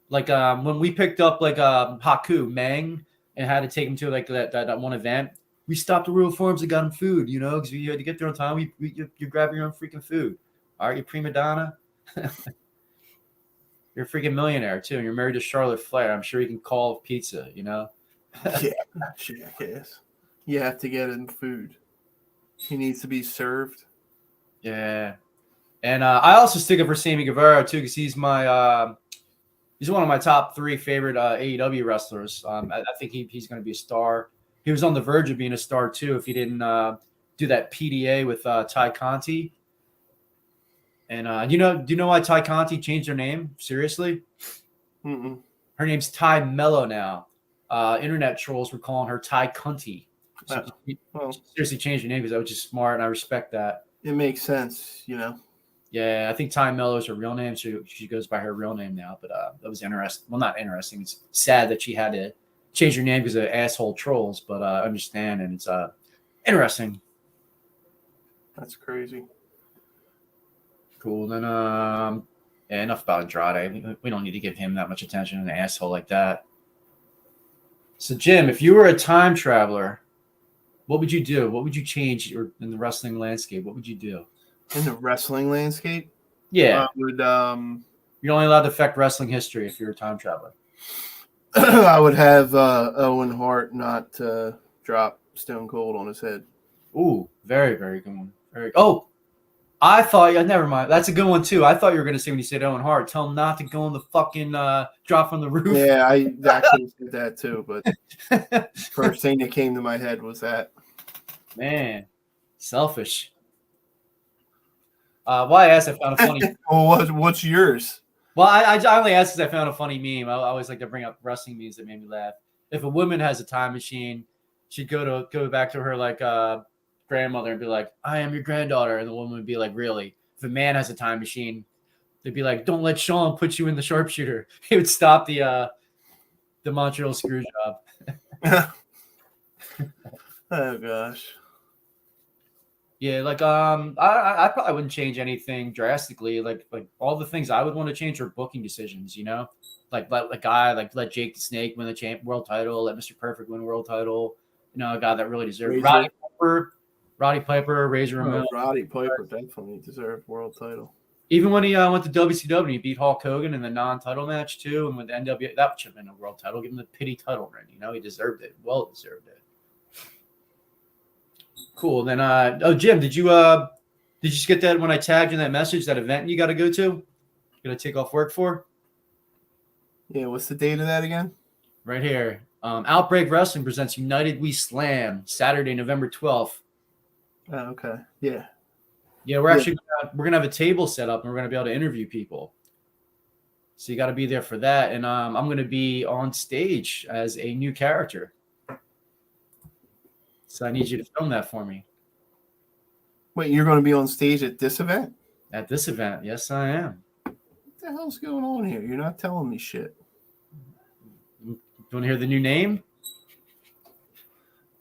Like when we picked up like Haku Meng and had to take him to like that one event, we stopped the Royal Farms and got him food. You know, because you had to get there on time. You grab your own freaking food. Are you prima donna? You're a freaking millionaire too, and you're married to Charlotte Flair. I'm sure you can call pizza, you know? Yeah, jackass. You have to get him food. He needs to be served. Yeah. And I also stick up for Sammy Guevara too, because he's one of my top 3 favorite AEW wrestlers. I think he's going to be a star. He was on the verge of being a star too if he didn't do that PDA with Ty Conti. And do you know why Ty Conti changed her name? Seriously? Mm-mm. Her name's Ty Mello now. Internet trolls were calling her Ty Cunty. So she seriously changed her name because that was just smart, and I respect that. It makes sense, you know. Yeah, I think Ty Mello is her real name. She goes by her real name now. But that was interesting. Well, not interesting. It's sad that she had to change her name because of asshole trolls. But I understand, and it's interesting. That's crazy. Cool. Then, enough about Andrade. We don't need to give him that much attention. An asshole like that. So, Jim, if you were a time traveler, what would you do? What would you change in the wrestling landscape? What would you do? In the wrestling landscape, Yeah. I would You're only allowed to affect wrestling history if you're a time traveler. I would have Owen Hart not drop Stone Cold on his head. Ooh, very, very good one. I thought, never mind. That's a good one, too. I thought you were going to say when you said Owen Hart, tell him not to go on the fucking drop from the roof. Yeah, I actually said that too, but first thing that came to my head was that. Man, selfish. Why I asked, I found a funny. Well, what's yours? Well, I only asked because I found a funny meme. I always like to bring up wrestling memes that made me laugh. If a woman has a time machine, she'd go back to her like grandmother and be like, "I am your granddaughter," and the woman would be like, "Really?" If a man has a time machine, they'd be like, "Don't let Sean put you in the sharpshooter." He would stop the Montreal screw job. Oh gosh. Yeah, like I probably wouldn't change anything drastically. Like all the things I would want to change are booking decisions. You know, like let Jake the Snake win the world title, let Mr. Perfect win a world title. You know, a guy that really deserved. Roddy Piper, Razor Ramon. Roddy Piper definitely deserved world title. Even when he went to WCW, he beat Hulk Hogan in the non-title match too, and with NWA, that should have been a world title. Give him the pity title reign. You know, he deserved it. Well deserved it. Cool. Then, Jim, did you just get that when I tagged you in that message, that event you got to go to? You got to take off work for? Yeah. What's the date of that again? Right here. Outbreak Wrestling presents United We Slam, Saturday, November 12th. Oh, okay. Yeah. Yeah, we're gonna have a table set up and we're gonna be able to interview people. So you got to be there for that, and I'm gonna be on stage as a new character. So I need you to film that for me. Wait, you're going to be on stage at this event? At this event, yes, I am. What the hell's going on here? You're not telling me shit. You want to hear the new name?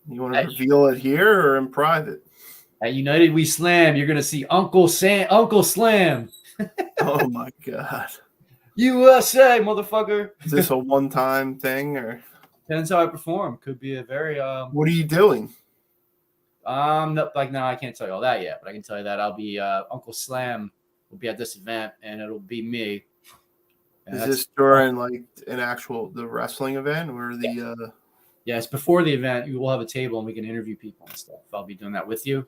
You want to reveal it here or in private? At United We Slam, you're gonna see Uncle Slam. Oh my god. USA, motherfucker. Is this a one-time thing or? Depends how I perform. Could be a very What are you doing? no, I can't tell you all that yet, but I can tell you that I'll be Uncle Slam will be at this event, and it'll be me. And Is this during like the wrestling event or the? Yes, before the event, you will have a table and we can interview people and stuff. I'll be doing that with you.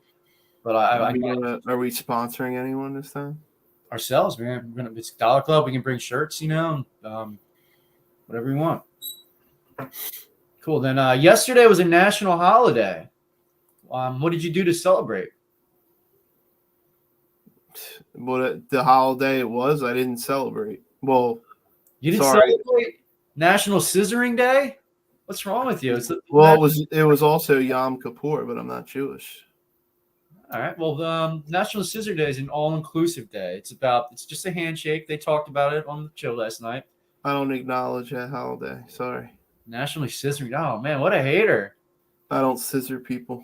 But are we sponsoring anyone this time? Ourselves, man. It's Dollar Club. We can bring shirts, you know, whatever you want. Cool. Then yesterday was a national holiday. What did you do to celebrate? What the holiday it was, I didn't celebrate. Well, you didn't celebrate National Scissoring Day? What's wrong with you? It was also Yom Kippur, but I'm not Jewish. All right. Well, National Scissor Day is an all-inclusive day. It's just a handshake. They talked about it on the show last night. I don't acknowledge that holiday. Sorry. Nationally scissoring. Oh man, what a hater! I don't scissor people.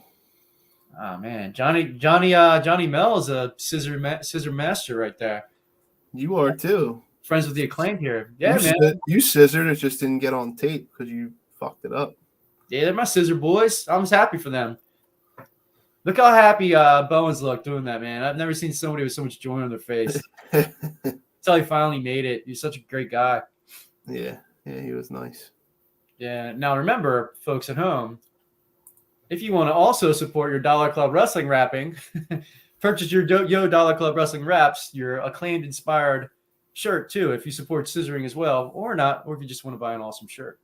Oh man, Johnny Mel is a scissor master right there. You are too. Friends with the Acclaimed here. Yeah, man. You scissored. It just didn't get on tape because you fucked it up. Yeah, they're my scissor boys. I'm just happy for them. Look how happy Bowens looked doing that, man. I've never seen somebody with so much joy on their face. Until he finally made it. He's such a great guy. Yeah, he was nice. Yeah. Now remember, folks at home, if you want to also support your Dollar Club Wrestling wrapping, purchase your Yo Dollar Club Wrestling wraps, your Acclaimed inspired shirt too. If you support scissoring as well, or not, or if you just want to buy an awesome shirt.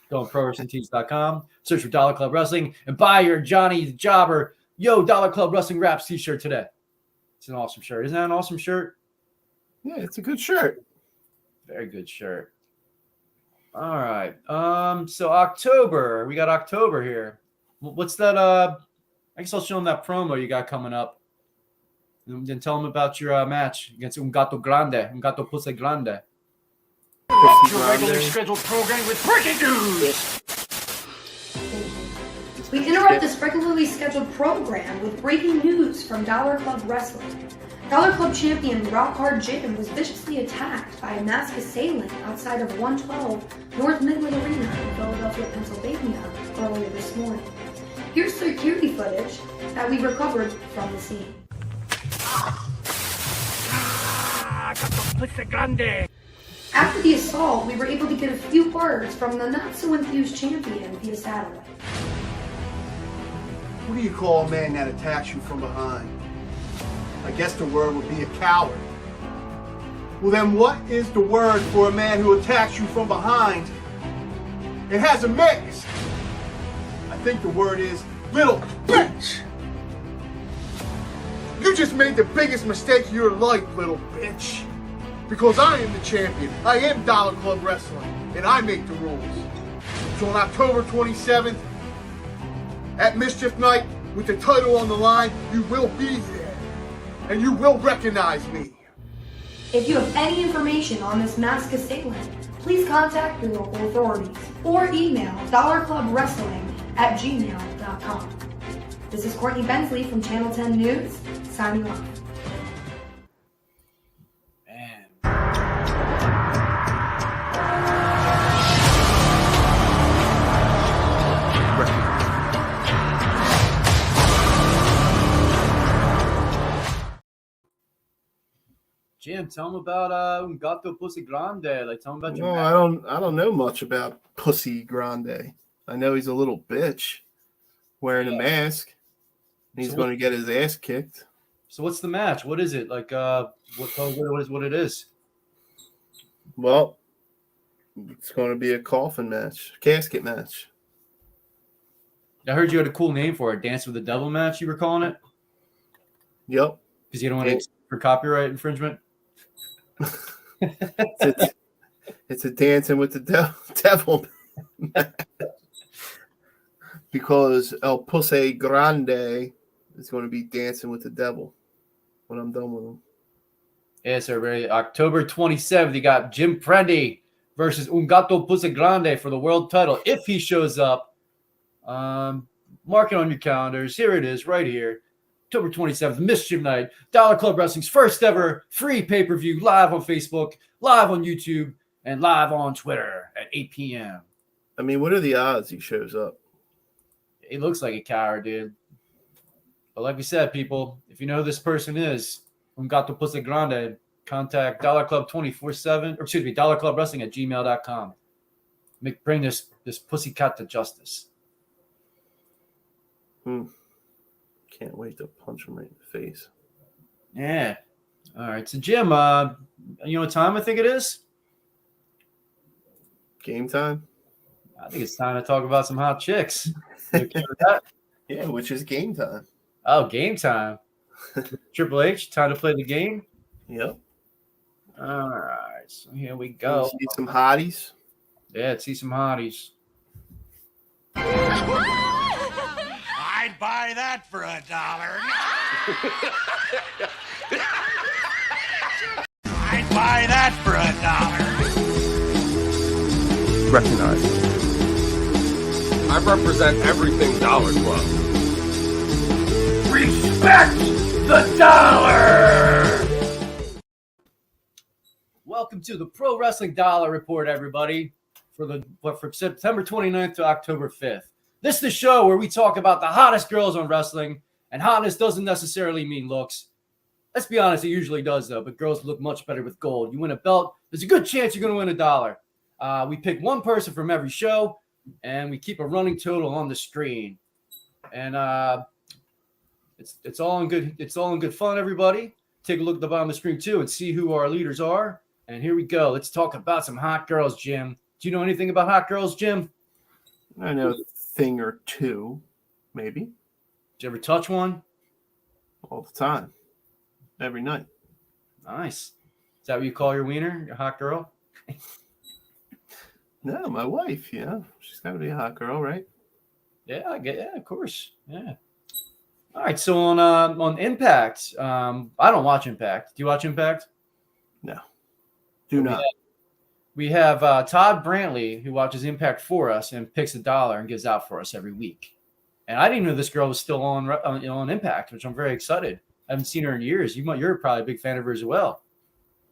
Go on ProWrestlingTees.com, search for Dollar Club Wrestling, and buy your Johnny the Jobber Yo Dollar Club Wrestling Wraps t-shirt today. It's an awesome shirt. Isn't that an awesome shirt? Yeah, it's a good shirt. Very good shirt. All right. So October. We got October here. What's that? I guess I'll show them that promo you got coming up. And then tell them about your match against Un Gato Pussy Grande. Your regular scheduled program with breaking news. We interrupt this regularly scheduled program with breaking news from Dollar Club Wrestling. Dollar Club champion Rock Hard Jim was viciously attacked by a masked assailant outside of 112 North Midland Arena in Philadelphia, Pennsylvania earlier this morning. Here's security footage that we recovered from the scene. After the assault, we were able to get a few words from the not-so-enthused champion via satellite. What do you call a man that attacks you from behind? I guess the word would be a coward. Well then what is the word for a man who attacks you from behind and has a mask? I think the word is little bitch. You just made the biggest mistake of your life, little bitch. Because I am the champion. I am Dollar Club Wrestling, and I make the rules. So on October 27th, at Mischief Night, with the title on the line, you will be there. And you will recognize me. If you have any information on this masked assailant, please contact your local authorities or email dollarclubwrestling@gmail.com. This is Courtney Bensley from Channel 10 News, signing off. Jim, tell him about Un Gato Pussy Grande. Like, tell him about your. Well, I don't know much about Pussy Grande. I know he's a little bitch wearing a mask. He's going to get his ass kicked. So what's the match? What is it? Like, what it is? Well, it's going to be a coffin match, casket match. I heard you had a cool name for it, Dance with the Devil match. You were calling it? Yep. Because you don't want to for copyright infringement. It's a dancing with the devil because El Pussy Grande is going to be dancing with the devil when I'm done with him. Yeah, sir. Ready? October 27th, you got Jim Prendy versus Un Gato Pussy Grande for the world title. If he shows up, mark it on your calendars. Here it is, right here. October 27th, Mischief Night, Dollar Club Wrestling's first ever free pay-per-view, live on Facebook, live on YouTube, and live on Twitter at 8 p.m. I mean, what are the odds he shows up? He looks like a coward, dude. But like we said, people, if you know who this person is, Un Gato Pussy Grande, contact Dollar Club 24/7, or excuse me, Dollar Club Wrestling at gmail.com. Bring this pussycat to justice. Can't wait to punch him right in the face. Yeah. All right. So, Jim, you know what time I think it is? Game time? I think it's time to talk about some hot chicks. You okay with that? Yeah, which is game time. Oh, game time. Triple H, time to play the game? Yep. All right. So, here we go. See some hotties? Yeah, let's see some hotties. I'd buy that for $1. I'd buy that for $1. Recognize it. I represent everything Dollar Club. Respect the dollar! Welcome to the Pro Wrestling Dollar Report, everybody, for September 29th to October 5th. This is the show where we talk about the hottest girls on wrestling, and hotness doesn't necessarily mean looks. Let's be honest, it usually does, though, but girls look much better with gold. You win a belt, there's a good chance you're going to win $1. We pick one person from every show, and we keep a running total on the screen. And it's all in good. It's all in good fun, everybody. Take a look at the bottom of the screen too, and see who our leaders are. And here we go. Let's talk about some hot girls, Jim. Do you know anything about hot girls, Jim? I know a thing or two, maybe. Did you ever touch one? All the time. Every night. Nice. Is that what you call your wiener, your hot girl? No, my wife, she's got to be a hot girl, right? Yeah, I get. Yeah, of course. Yeah. All right. So on Impact, I don't watch Impact. Do you watch Impact? No. Do not. We have Todd Brantley, who watches Impact for us and picks $1 and gives out for us every week. And I didn't know this girl was still on Impact, which I'm very excited. I haven't seen her in years. You're probably a big fan of her as well.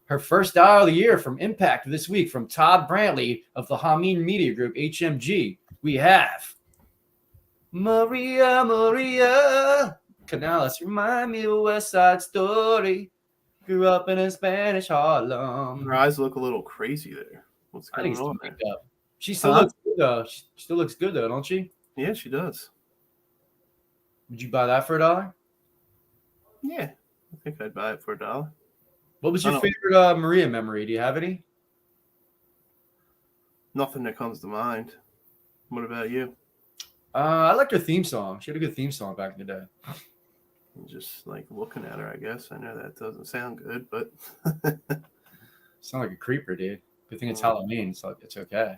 Her first dollar of the year from Impact this week from Todd Brantley of the Hameen Media Group, HMG. We have Maria Canales, remind me of a West Side Story. Grew up in a Spanish Harlem. Her eyes look a little crazy there. What's I think going it's the on? makeup. She still looks good though. She still looks good though, don't she? Yeah, she does. Would you buy that for $1? Yeah, I think I'd buy it for $1. What was your favorite Maria memory? Do you have any? Nothing that comes to mind. What about you? I liked her theme song. She had a good theme song back in the day. I'm just like looking at her, I guess. I know that doesn't sound good, but Sound like a creeper, dude. Good thing it's Halloween, so it's okay.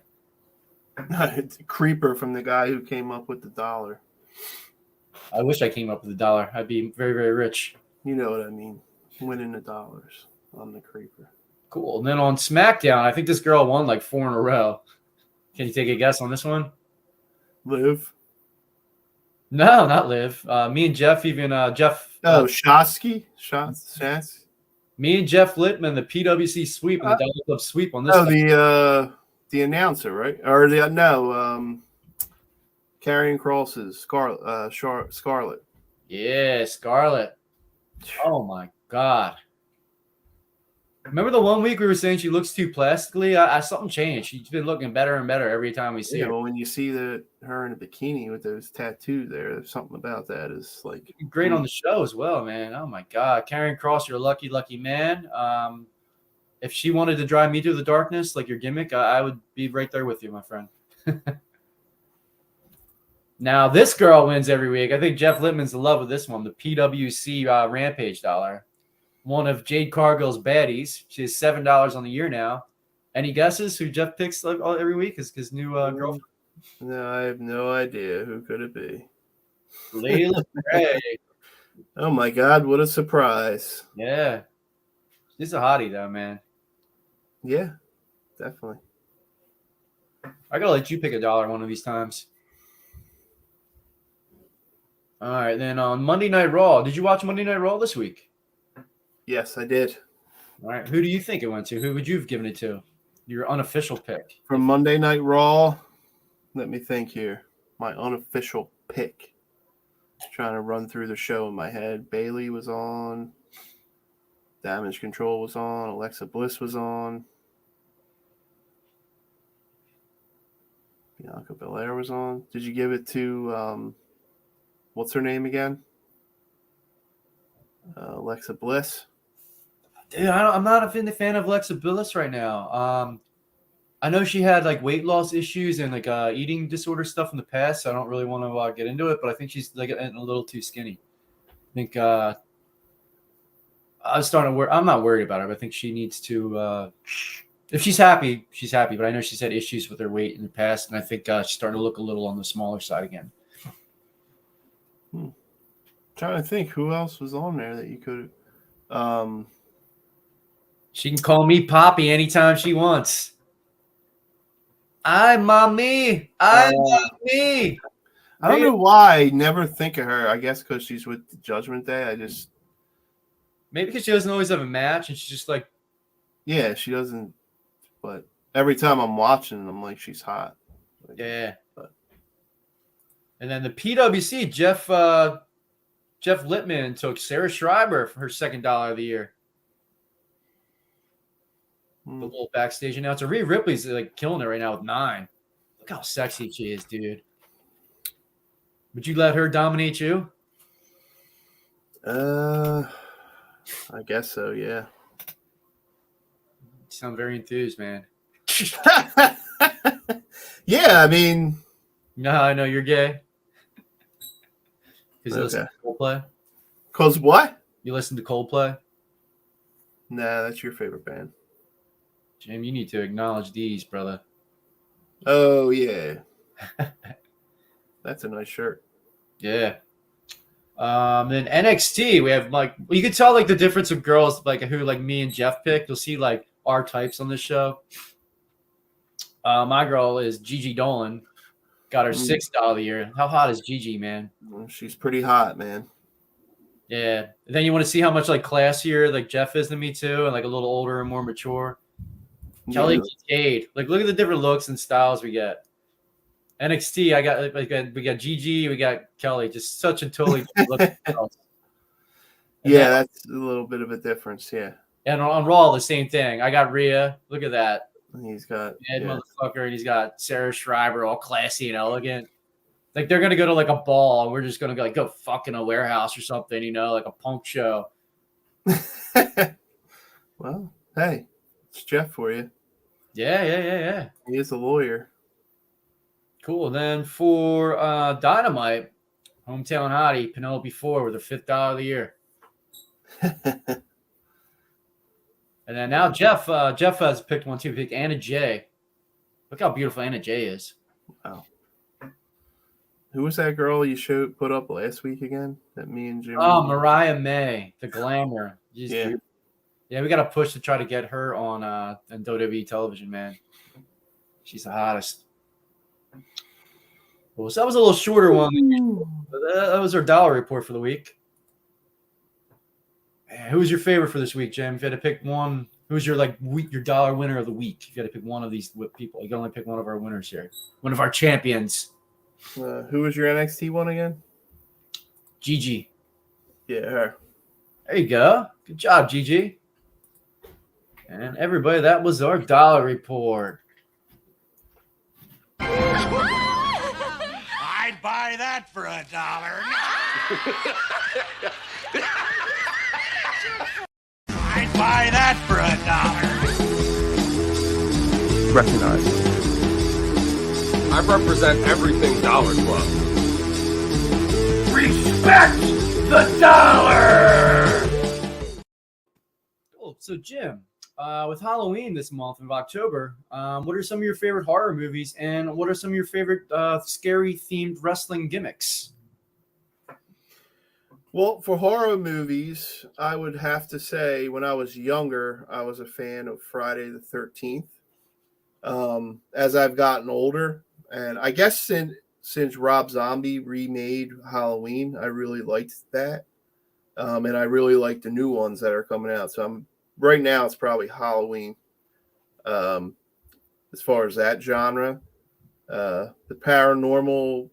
it's a creeper from the guy who came up with the dollar. I wish I came up with $1. I'd be very, very rich. You know what I mean? Winning the dollars. I'm the creeper. Cool. And then on SmackDown, I think this girl won like 4 in a row. Can you take a guess on this one? Liv. No, not Liv. Me and Jeff, Jeff. Shosky? Shots? Me and Jeff Littman, the PWC sweep and the Dollar Club sweep on this. The announcer, right? Or Karrion Kross's Scarlett. Yeah, Scarlett. Oh my God. Remember the one week we were saying she looks too plastically? Something changed. She's been looking better and better every time we see her. Well, when you see her in a bikini with those tattoos there's something about that is like great on the show as well, man. Oh my God. Karrion Kross, you're a lucky, lucky man. If she wanted to drive me through the darkness, like your gimmick, I would be right there with you, my friend. Now, this girl wins every week. I think Jeff Littman's in love with this one, the PWC Rampage dollar. One of Jade Cargill's baddies. She has $7 on the year now. Any guesses who Jeff picks every week? His new girlfriend? No, I have no idea. Who could it be? LaLa Ray. Oh my God, what a surprise. Yeah. She's a hottie though, man. Yeah, definitely. I gotta let you pick $1 one of these times. All right, then on Monday Night Raw. Did you watch Monday Night Raw this week? Yes, I did. All right. Who do you think it went to? Who would you have given it to? Your unofficial pick. From Monday Night Raw, let me think here. My unofficial pick. Trying to run through the show in my head. Bayley was on. Damage Control was on. Alexa Bliss was on. Bianca Belair was on. Did you give it to what's her name again? Alexa Bliss. Dude, I'm not a fan of Alexa Bliss right now. I know she had like weight loss issues and like eating disorder stuff in the past, so I don't really want to get into it. But I think she's like getting a little too skinny. I think I was starting to worry. I'm not worried about her, but I think she needs to. If she's happy, she's happy. But I know she's had issues with her weight in the past, and I think she's starting to look a little on the smaller side again. Trying to think who else was on there that you could. She can call me Poppy anytime she wants. I'm mommy. I'm mommy. I don't know why I never think of her. I guess because she's with the Judgment Day. Maybe because she doesn't always have a match, and she's just like. Yeah, she doesn't. But every time I'm watching, I'm like, she's hot. Yeah. But. And then the PWC, Jeff Littman took Sarah Schreiber for her $2 of the year. The little backstage announcer. Rhea Ripley's like killing it right now with 9. Look how sexy she is, dude. Would you let her dominate you? I guess so, yeah. You sound very enthused, man. Yeah, I mean. No, I know you're gay. Because you listen Okay. to Coldplay? Because what? You listen to Coldplay? Nah, that's your favorite band. Jim, you need to acknowledge these, brother. Oh, yeah. That's a nice shirt. Yeah. Then NXT, we have like you can tell like the difference of girls like who like me and Jeff picked. You'll see like our types on this show. My girl is Gigi Dolan. Got her $6 of the year. How hot is Gigi, man? She's pretty hot, man. Yeah. And then you want to see how much like classier like Jeff is than me too, and like a little older and more mature. Kelly Kincaid. Like, look at the different looks and styles we get. NXT, we got Gigi, we got Kelly. Just such a totally different look. Yeah, that's a little bit of a difference. Yeah. And on Raw, the same thing. I got Rhea. Look at that. He's got motherfucker, and he's got Sarah Schreiber, all classy and elegant. Like, they're gonna go to like a ball, and we're just gonna go fuck in a warehouse or something, like a punk show. Well, hey, it's Jeff for you. Yeah. He is a lawyer. Cool. Then for Dynamite, hometown hottie Penelope Ford with her $5 of the year. And then now Jeff has picked one too. He picked Anna Jay. Look how beautiful Anna Jay is. Wow. Who was that girl you put up last week again? That me and Jim. Oh, Mariah May, the glamour. She's yeah. Beautiful. Yeah, we got to push to try to get her on WWE television, man. She's the hottest. Well, so that was a little shorter one. But that was our dollar report for the week. Man, who was your favorite for this week, Jim? If you had to pick one, who's your your dollar winner of the week? If you had to pick one of these people, you can only pick one of our winners here. One of our champions. Who was your NXT one again? Gigi. Yeah, her. There you go. Good job, Gigi. And everybody, that was our dollar report. I'd buy that for $1. I'd buy that for $1. Recognize. I represent everything Dollar Club. Respect the dollar! Cool. So, Jim, with Halloween this month of October, what are some of your favorite horror movies, and what are some of your favorite scary-themed wrestling gimmicks? Well, for horror movies, I would have to say when I was younger, I was a fan of Friday the 13th. As I've gotten older, and I guess since Rob Zombie remade Halloween, I really liked that. And I really like the new ones that are coming out. So right now it's probably Halloween. As far as that genre, the Paranormal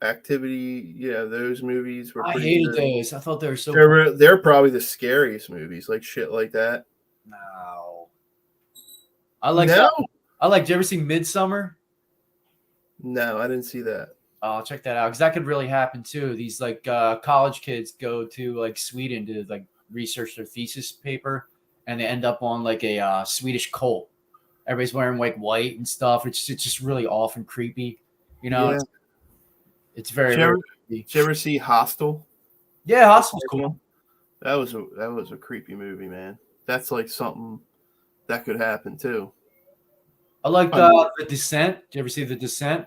Activity, those movies were pretty I hated good. those. I thought they were so. They're probably the scariest movies, like shit like that. No. I like. No. Did you ever see Midsummer? No, I didn't see that. Oh, check that out, because that could really happen too. These college kids go to Sweden to research their thesis paper, and they end up on a Swedish cult. Everybody's wearing white and stuff. It's just really off and creepy, Yeah. It's very. Did you ever see Hostel? Yeah, Hostel's cool. That was a creepy movie, man. That's something that could happen too. I like The Descent. Did you ever see The Descent?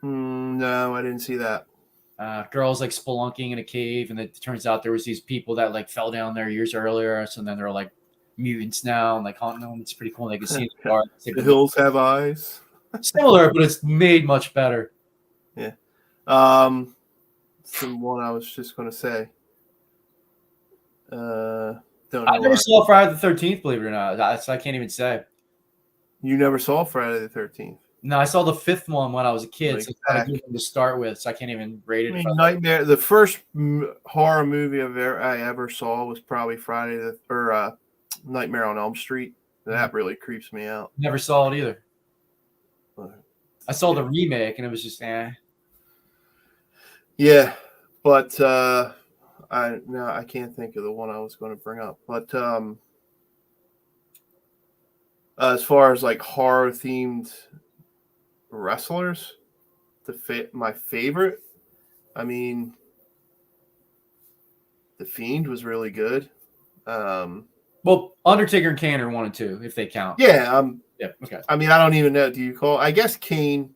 No, I didn't see that. Girls spelunking in a cave, and it turns out there was these people that fell down there years earlier, so then they're mutants now and haunting them. It's pretty cool. They can see in the dark. The Hills Have Eyes. Similar, but it's made much better. Yeah. Some one I was just gonna say. Don't know. I never saw Friday the 13th, believe it or not. I can't even say. You never saw Friday the 13th? No, I saw the 5th one when I was a kid. So it's kind of good one to start with, so I can't even rate it. Nightmare. The first horror movie I ever saw was probably Nightmare on Elm Street. That really creeps me out. Never saw it either. I saw the remake, and it was just Yeah, but I can't think of the one I was going to bring up. But as far as horror themed wrestlers, my favorite, I mean, The Fiend was really good. Well, Undertaker and Kane are 1 and 2 if they count. Yeah, yeah. Okay. I mean, I don't even know. Do you call? I guess Kane.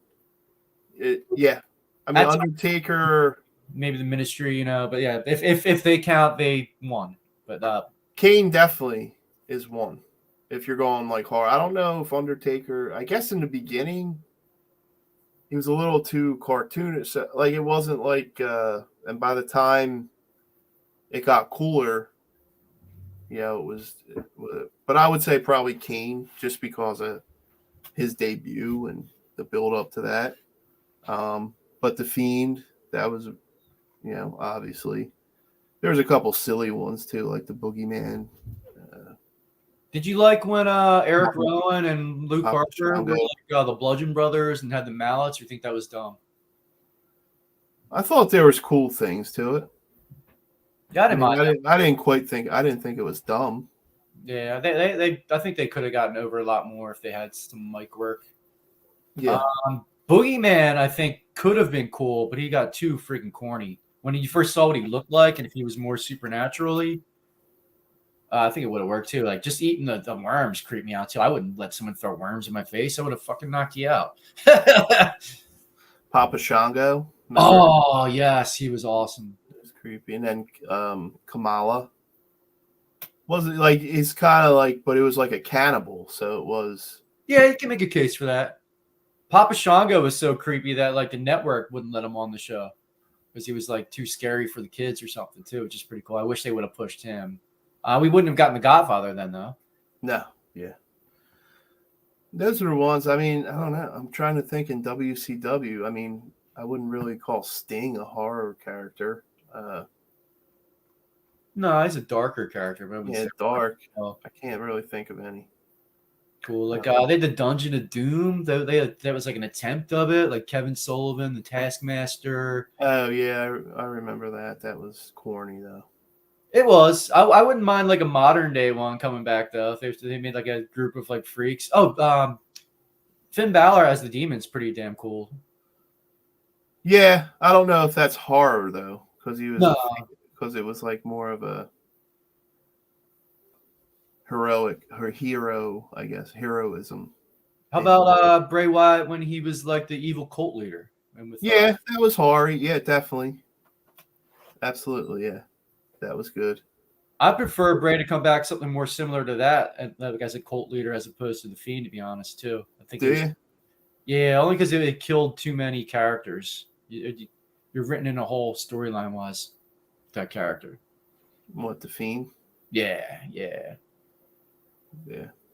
Yeah. I mean, Undertaker. Maybe the Ministry, but yeah, if they count, they won. But Kane definitely is 1. If you're going horror, I don't know if Undertaker. I guess in the beginning, he was a little too cartoonish. Like it wasn't like, and by the time it got cooler, you know, it was. But I would say probably Kane, just because of his debut and the build up to that. But the Fiend, that was, you know, obviously there was a couple silly ones too, like the Boogeyman. Did you like when Eric Rowan and Luke Papa Harper were Shango. like the Bludgeon Brothers and had the mallets? Or you think that was dumb? I thought there was cool things to it. Yeah, I didn't mind. I didn't think it was dumb. Yeah, they I think they could have gotten over a lot more if they had some mic work. Yeah. Boogeyman, I think, could have been cool, but he got too freaking corny. When you first saw what he looked like, and if he was more supernaturally, I think it would have worked too. Like just eating the worms creeped me out too. I wouldn't let someone throw worms in my face. I would have fucking knocked you out. Papa Shango. Oh yes, he was awesome. It was creepy. And then Kamala. Wasn't like it's kind of like, but it was like a cannibal, so it was. Yeah, you can make a case for that. Papa Shango was so creepy that like the network wouldn't let him on the show because he was like too scary for the kids or something too, which is pretty cool. I wish they would have pushed him. We wouldn't have gotten the Godfather then, though. No, yeah. Those are the ones. I mean, I don't know. I'm trying to think in WCW. I mean, I wouldn't really call Sting a horror character. No, he's a darker character, but Yeah, dark. Oh. I can't really think of any. Cool. Like they had the Dungeon of Doom. That was like an attempt of it. Like Kevin Sullivan, the Taskmaster. Oh yeah, I remember that. That was corny though. It was. I wouldn't mind like a modern day one coming back though. If they made like a group of like freaks. Oh, Finn Balor as the Demon's pretty damn cool. Yeah, I don't know if that's horror though, because he was because it was like more of a hero, I guess, heroism. How about Bray Wyatt when he was like the evil cult leader? And with, that was horror. Yeah, definitely. Absolutely, yeah. That was good. I prefer Bray to come back something more similar to that, and like as a cult leader as opposed to the Fiend, to be honest, too. I think. Yeah, only because it killed too many characters. You're written in a whole storyline wise. That character. What, the Fiend? Yeah.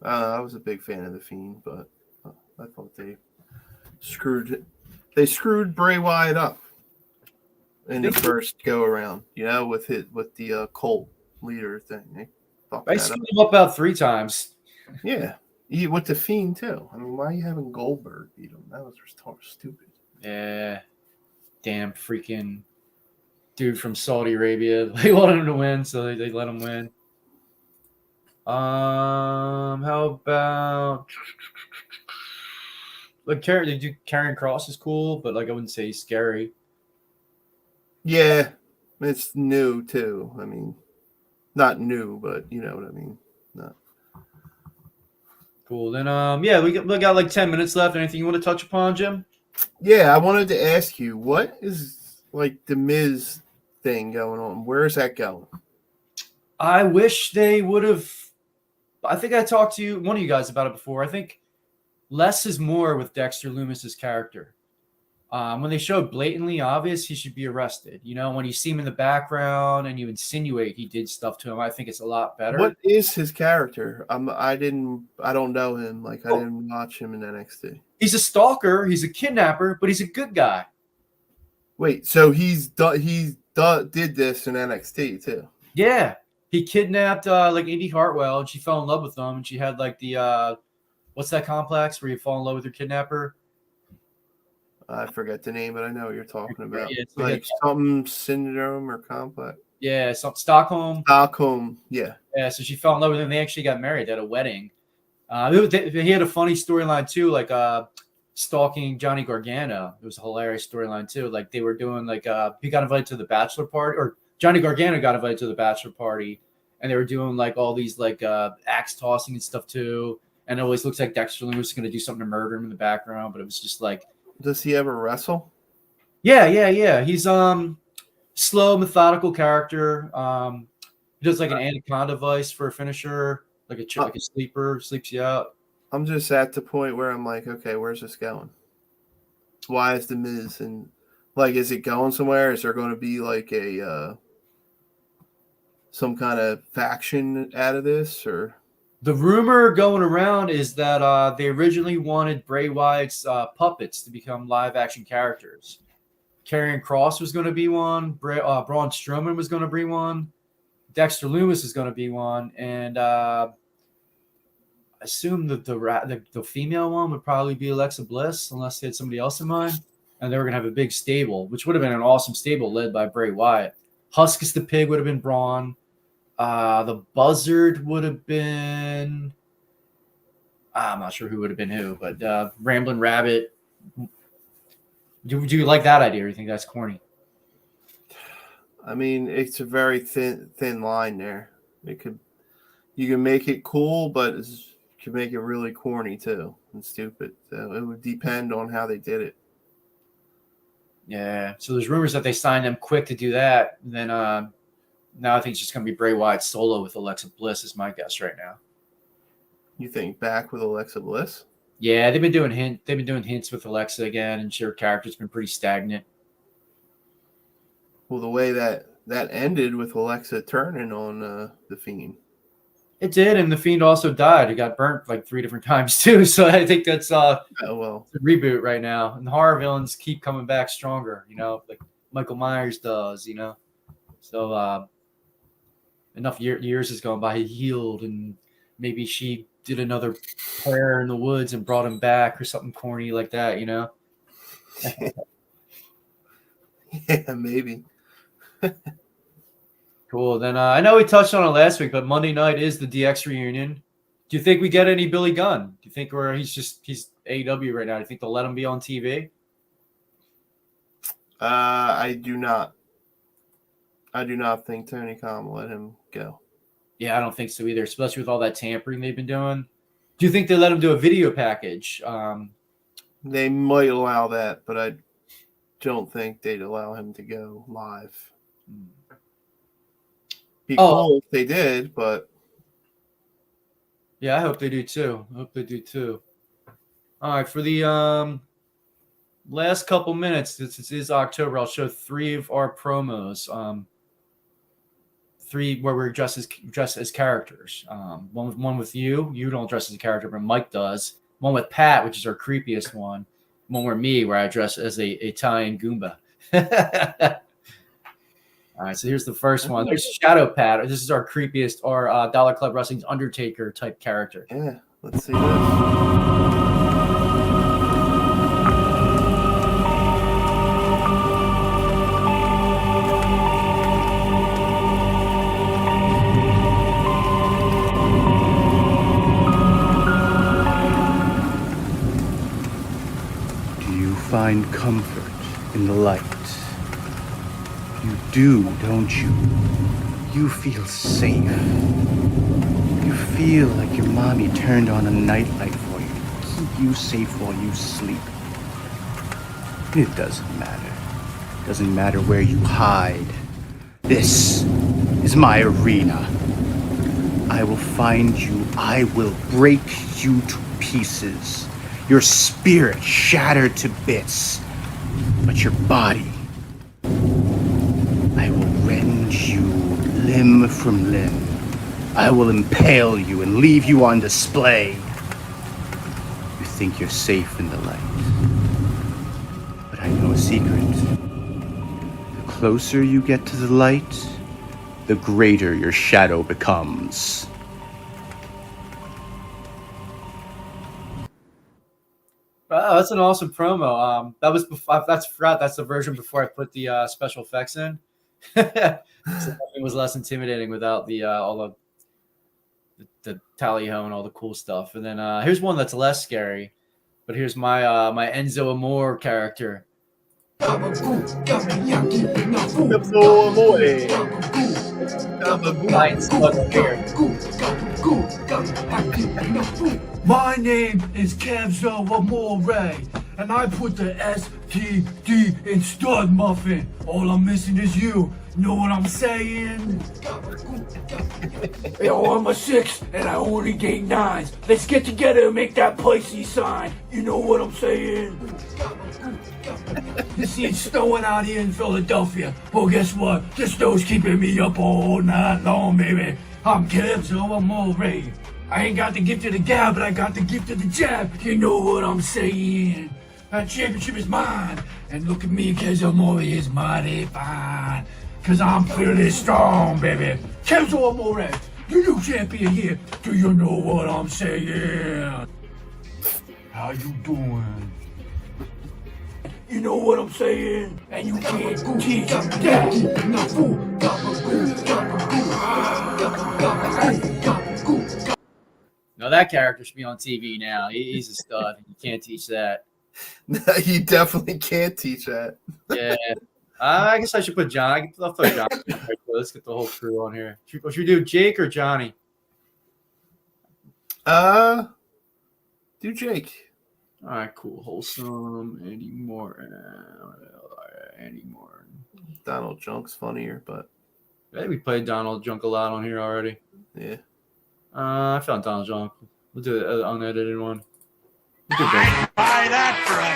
I was a big fan of the Fiend, but I thought they screwed Bray Wyatt up in the first go around, you know, with the cult leader thing. I screwed him up about 3 times. Yeah, with the Fiend too. I mean, why are you having Goldberg beat him? That was stupid. Yeah, damn freaking dude from Saudi Arabia. They wanted him to win, so they let him win. How about like Karrion Kross is cool, but like I wouldn't say he's scary. Yeah, it's new too. I mean, not new, but you know what I mean. No. Cool. Then we got like 10 minutes left. Anything you want to touch upon, Jim? Yeah, I wanted to ask you, what is like the Miz thing going on? Where is that going? I wish they would have. I think I talked to one of you guys about it before. I think less is more with Dexter Lumis's character. When they show blatantly obvious, he should be arrested. You know, when you see him in the background and you insinuate he did stuff to him, I think it's a lot better. What is his character? I don't know him. Like I didn't watch him in NXT. He's a stalker. He's a kidnapper, but he's a good guy. Wait, so he did this in NXT too? Yeah, he kidnapped like Indy Hartwell, and she fell in love with him, and she had like the what's that complex where you fall in love with your kidnapper? I forget the name, but I know what you're talking about. Yeah, like something syndrome or complex. Yeah, Stockholm. Yeah. Yeah, so she fell in love with him. They actually got married at a wedding. He had a funny storyline too, like stalking Johnny Gargano. It was a hilarious storyline too. Like they were doing like he got invited to the bachelor party, or Johnny Gargano got invited to the bachelor party, and they were doing like all these like axe tossing and stuff too. And it always looks like Dexter Lumis is going to do something to murder him in the background, but it was just like. Does he ever wrestle? Yeah. He's slow, methodical character. He does like an anaconda vice for a finisher, like a sleeper, sleeps you out. I'm just at the point where I'm like, okay, where's this going? Why is the Miz? And like, is it going somewhere? Is there going to be like a some kind of faction out of this, or? The rumor going around is that they originally wanted Bray Wyatt's puppets to become live action characters. Karrion Kross was going to be one. Braun Strowman was going to be one. Dexter Lumis is going to be one, and I assume that the female one would probably be Alexa Bliss, unless they had somebody else in mind. And they were going to have a big stable, which would have been an awesome stable led by Bray Wyatt. Huskus the Pig would have been Braun. The Buzzard would have been. I'm not sure who would have been who, but Ramblin' Rabbit. Do you like that idea, or do you think that's corny? I mean, it's a very thin line there. You can make it cool, but you can make it really corny too and stupid. So it would depend on how they did it. Yeah. So there's rumors that they signed them quick to do that. And then now I think it's just going to be Bray Wyatt solo with Alexa Bliss is my guess right now. You think back with Alexa Bliss? Yeah, they've been doing hints with Alexa again, and her character's been pretty stagnant. Well, the way that ended with Alexa turning on the Fiend. It did, and the Fiend also died. He got burnt like 3 different times too. So I think that's a reboot right now. And the horror villains keep coming back stronger, like Michael Myers does, So enough years has gone by. He healed, and maybe she did another prayer in the woods and brought him back, or something corny like that, Yeah, maybe. Cool. Then I know we touched on it last week, but Monday night is the DX reunion. Do you think we get any Billy Gunn? Do you think he's AEW right now? Do you think they'll let him be on TV? I do not. I do not think Tony Khan will let him go. Yeah, I don't think so either, especially with all that tampering they've been doing. Do you think they let him do a video package? They might allow that, but I don't think they'd allow him to go live. Be cool if they did, but yeah, I hope they do too. All right, for the last couple minutes, this is October. I'll show 3 of our promos. 3 where we're dressed as characters. One with you. You don't dress as a character, but Mike does. One with Pat, which is our creepiest one. One with me, where I dress as a Italian Goomba. All right, so here's the first one. There's Shadow Pat. This is our creepiest, our Dollar Club Wrestling's Undertaker type character. Yeah, let's see this. Find comfort in the light. You do, don't you? You feel safe. You feel like your mommy turned on a nightlight for you to keep you safe while you sleep. It doesn't matter. It doesn't matter where you hide. This is my arena. I will find you. I will break you to pieces. Your spirit shattered to bits, but your body, I will rend you limb from limb. I will impale you and leave you on display. You think you're safe in the light, but I know a secret. The closer you get to the light, the greater your shadow becomes. Wow, that's an awesome promo. That was before. That's the version before I put the special effects in. So it was less intimidating without the all the tally-ho and all the cool stuff. And then here's one that's less scary, but here's my my Enzo Amore character. My name is Kenzo Amore, and I put the STD in stud muffin. All I'm missing is you. Know what I'm saying? Yo, I'm a 6 and I only date 9s. Let's get together and make that Pisces sign. You know what I'm saying? You see, it's snowing out here in Philadelphia. Well, guess what? The snow's keeping me up all night long, baby. I'm Kev, so I'm all ready. I ain't got the gift of the gab, but I got the gift of the jab. You know what I'm saying? That championship is mine. And look at me, cause I'm always mighty fine. Cause I'm feeling strong, baby. Kenzo Amore, the new champion here. Do you know what I'm saying? How you doing? You know what I'm saying? And you can't teach that. Now that character should be on TV now. He's a stud. You can't teach that. You definitely can't teach that. Yeah. I guess I should put John. I'll throw John. Let's get the whole crew on here. Should we do Jake or Johnny? Do Jake. All right, cool. Wholesome. Andy Moore. Donald Junk's funnier, but I think we played Donald Junk a lot on here already. yeah. I found Donald Junk. We'll do the unedited one. I'd buy that for $1.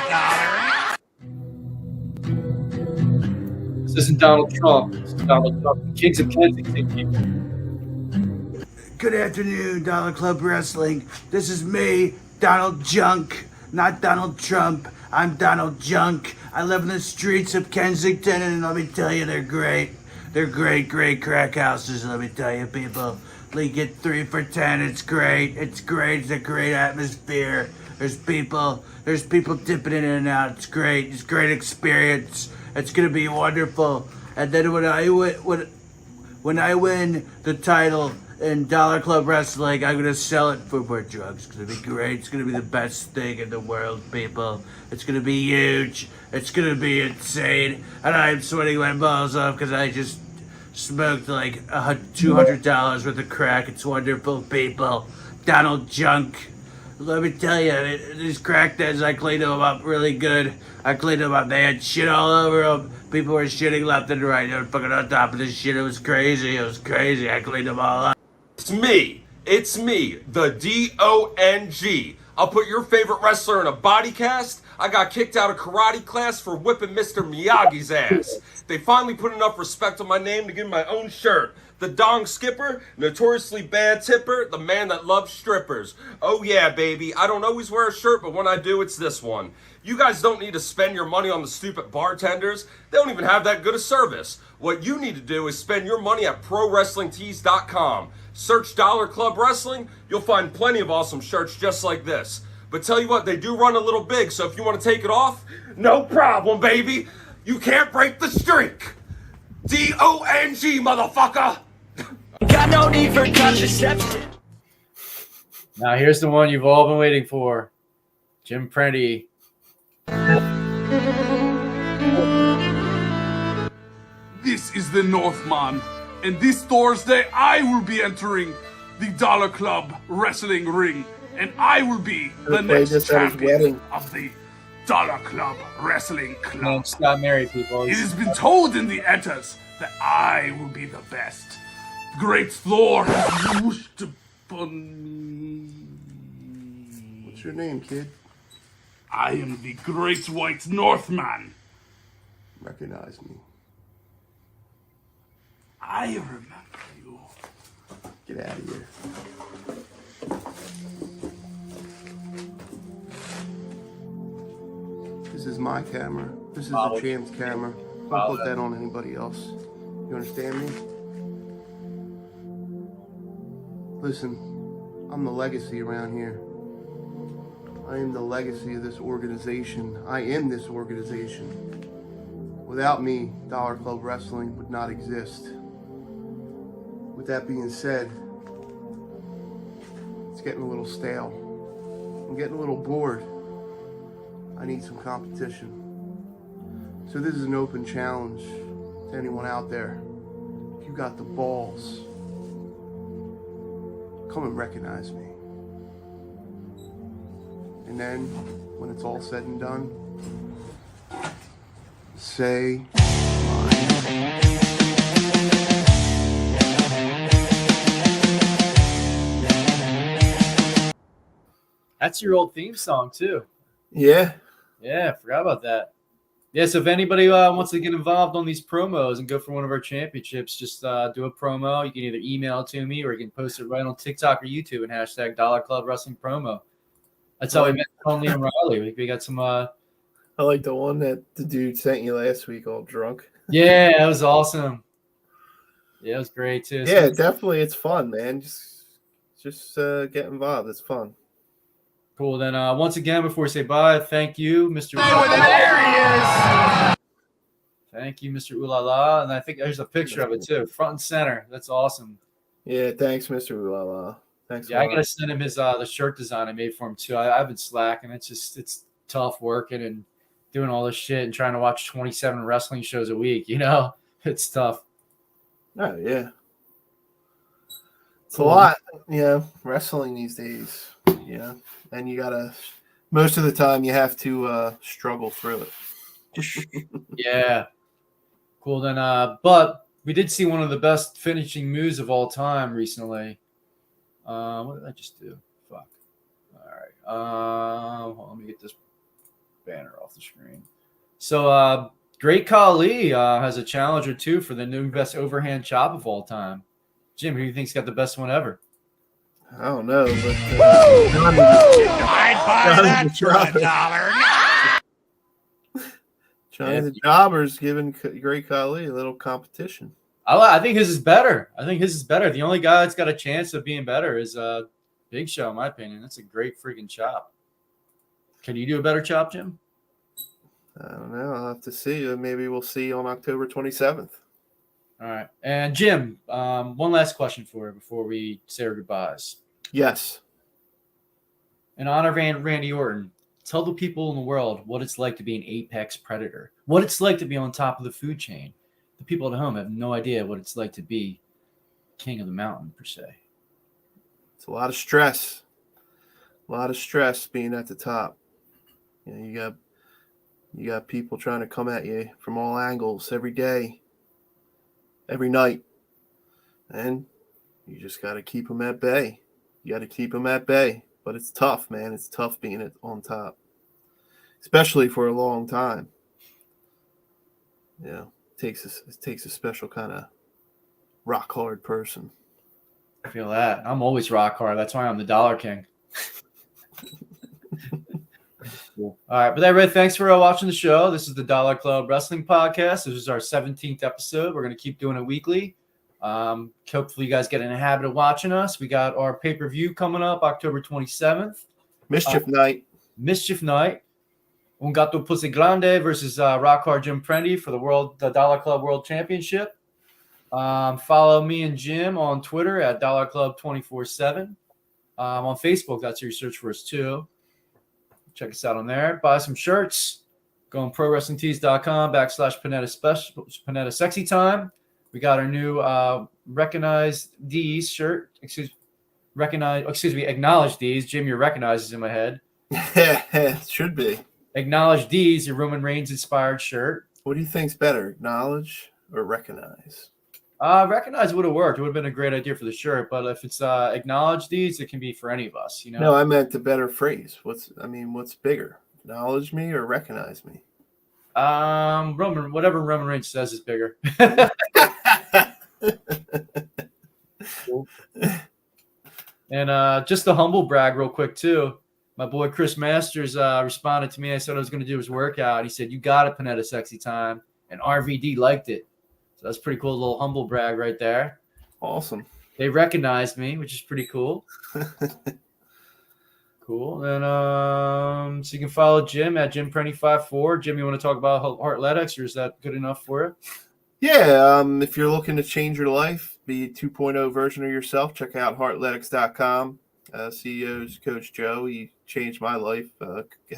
This isn't Donald Trump. This is Donald Trump. The Kings of Kensington. Good afternoon, Dollar Club Wrestling. This is me, Donald Junk, not Donald Trump. I'm Donald Junk. I live in the streets of Kensington, and let me tell you, they're great. They're great crack houses, let me tell you, people. You get 3 for $10. It's great. It's great. It's a great atmosphere. There's people dipping in and out. It's great. It's a great experience. It's gonna be wonderful. And then when I win the title in Dollar Club Wrestling, I'm gonna sell it for more drugs. It's gonna be great. It's gonna be the best thing in the world, people. It's gonna be huge. It's gonna be insane. And I'm sweating my balls off because I just smoked like $200 worth of crack. It's wonderful, people. Donald Junk. Let me tell you, these crack dens, I cleaned them up really good. I cleaned them up. They had shit all over them. People were shitting left and right. They were fucking on top of this shit. It was crazy. I cleaned them all up. It's me, the DONG. I'll put your favorite wrestler in a body cast. I got kicked out of karate class for whipping Mr. Miyagi's ass. They finally put enough respect on my name to give me my own shirt. The Dong Skipper, notoriously bad tipper, the man that loves strippers. Oh yeah, baby, I don't always wear a shirt, but when I do, it's this one. You guys don't need to spend your money on the stupid bartenders. They don't even have that good a service. What you need to do is spend your money at ProWrestlingTees.com. Search Dollar Club Wrestling, you'll find plenty of awesome shirts just like this. But tell you what, they do run a little big, so if you want to take it off, no problem, baby. You can't break the streak. DONG, motherfucker. Got no need for contraception. Now here's the one you've all been waiting for. Jim Prenti. This is the Northman, and this Thursday I will be entering the Dollar Club Wrestling Ring, and I will be the next champion of the Dollar Club Wrestling Club. Scott married people. It has been told in the Ettas that I will be the best. Great Thor has whooshed upon me. What's your name, kid? I am the Great White Northman. Recognize me. I remember you. Get out of here. This is my camera. This is the champ's camera. Don't put that on anybody else. You understand me? Listen, I'm the legacy around here. I am the legacy of this organization. I am this organization. Without me, Dollar Club Wrestling would not exist. With that being said, it's getting a little stale. I'm getting a little bored. I need some competition. So this is an open challenge to anyone out there. If you got the balls, come and recognize me. And then, when it's all said and done, say That's your old theme song, too. Yeah. Yeah, forgot about that. Yeah, so if anybody wants to get involved on these promos and go for one of our championships, just do a promo. You can either email it to me or you can post it right on TikTok or YouTube and hashtag Dollar Club Wrestling Promo. That's how we met Tony and Riley. We got some. I like the one that the dude sent you last week, all drunk. Yeah, that was awesome. Yeah, it was great too. Yeah, definitely, it's fun, man. Just get involved. It's fun. Cool. Then once again, before we say bye, thank you, Mr. There he is. Thank you, Mr. LaLa. And I think there's a picture of it too, front and center. That's awesome. Yeah, thanks, Mr. LaLa. Thanks. Yeah, I gotta send him his the shirt design I made for him too. I've been slacking. It's tough working and doing all this shit and trying to watch 27 wrestling shows a week. You know, it's tough. Oh yeah, it's a lot. Yeah, wrestling these days. Yeah, and you gotta. Most of the time, you have to struggle through it. Yeah. Cool. Then, but we did see one of the best finishing moves of all time recently. What did I just do? Fuck. All right. Hold on, let me get this banner off the screen. So, Great Khali has a challenge or two for the new best overhand chop of all time. Jim, who do you think's got the best one ever? I don't know, but I'd buy that for $1. Johnny the Jobber's giving Great Khali a little competition. I think his is better. The only guy that's got a chance of being better is Big Show, in my opinion. That's a great freaking chop. Can you do a better chop, Jim? I don't know. I'll have to see. Maybe we'll see on October 27th. All right. And Jim, one last question for you before we say our goodbyes. Yes. In honor of Randy Orton, tell the people in the world what it's like to be an apex predator, what it's like to be on top of the food chain. The people at home have no idea what it's like to be king of the mountain, per se. It's a lot of stress. A lot of stress being at the top. You know, you got people trying to come at you from all angles every day, every night. And you just got to keep them at bay. But it's tough, man. It's tough being on top, especially for a long time. Yeah, it takes a special kind of rock hard person. I feel that. I'm always rock hard. That's why I'm the Dollar King. Cool. All right, but everybody, thanks for watching the show. This is the Dollar Club Wrestling Podcast. This is our 17th episode. We're going to keep doing it weekly. Hopefully you guys get in the habit of watching us. We got our pay-per-view coming up October 27th. Mischief Night. Un Gato Pussy Grande versus Rock Hard Jim Prendy for the Dollar Club World Championship. Follow me and Jim on Twitter at Dollar Club 24/7. On Facebook, that's where you search for us too. Check us out on there. Buy some shirts. Go on ProWrestlingTees.com/Panetta Sexy Time. We got our new Recognized D's shirt. Acknowledge D's. Jim, your recognizes in my head. Should be. Acknowledge D's, your Roman Reigns inspired shirt. What do you think's better, acknowledge or recognize? Recognize would have worked. It would have been a great idea for the shirt, but if it's acknowledge these, it can be for any of us. You know. No, I meant the better phrase. What's bigger? Acknowledge me or recognize me? Whatever Roman Reigns says is bigger. Cool. And just a humble brag real quick too. My boy Chris Masters responded to me. I said I was going to do his workout. He said, "You got it, Panetta Sexy Time." And RVD liked it. So that's pretty cool. A little humble brag right there. Awesome. They recognized me, which is pretty cool. Cool. And so you can follow Jim at JimPrenny54. Jim, you want to talk about Heartletics, or is that good enough for you? Yeah. If you're looking to change your life, be a 2.0 version of yourself, check out Heartletics.com. CEO's Coach Joe. He changed my life.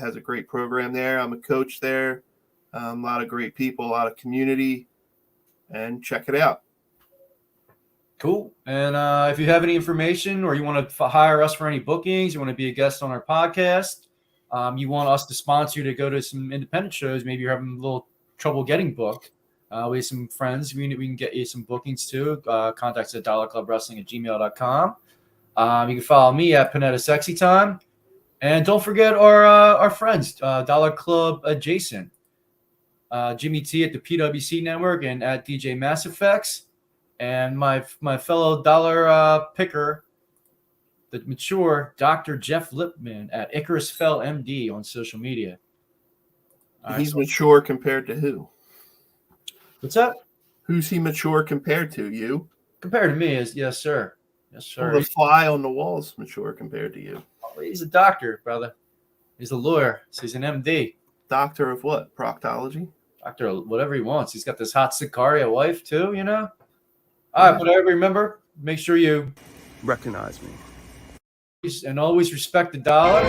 Has a great program there. I'm a coach there. A lot of great people, a lot of community, and check it out. Cool. And if you have any information or you want to hire us for any bookings, you want to be a guest on our podcast, you want us to sponsor you to go to some independent shows, maybe you're having a little trouble getting booked. We have some friends we can get you some bookings too. Contact us at dollarclubwrestling@gmail.com. You can follow me at Panetta Sexy Time. And don't forget our friends, Dollar Club Adjacent, Jimmy T at the PWC Network and at DJ Mass Effects, and my fellow dollar picker, the mature Dr. Jeff Lipman at Icarus Fell MD on social media. He's mature compared to who? What's that? Who's he mature compared to? You? Compared to me is yes, sir. Yes, sir. Well, the fly on the wall is mature compared to you. He's a doctor, brother. He's a lawyer. So he's an MD. Doctor of what? Proctology? Doctor of whatever he wants. He's got this hot Sicaria wife too, you know? All right, whatever. Remember, make sure you recognize me. And always respect the dollar.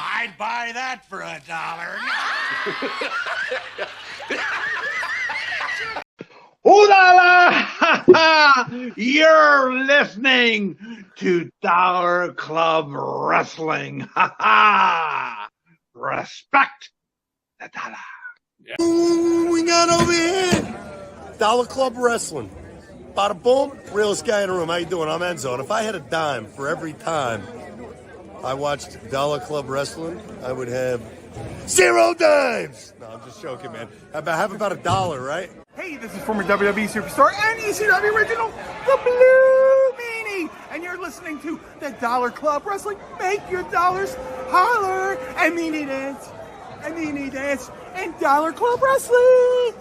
I'd buy that for $1. Ooh la la! You're listening to Dollar Club Wrestling. Respect the dollar. Ooh, we got over here Dollar Club Wrestling. Bada boom, realest guy in the room. How you doing? I'm Enzo. And if I had a dime for every time I watched Dollar Club Wrestling, I would have 0 dimes. No, I'm just joking, man. I have about $1, right? Hey, this is former WWE superstar and ECW original, the Blue Meanie, and you're listening to the Dollar Club Wrestling. Make your dollars holler and meanie dance, and Dollar Club Wrestling.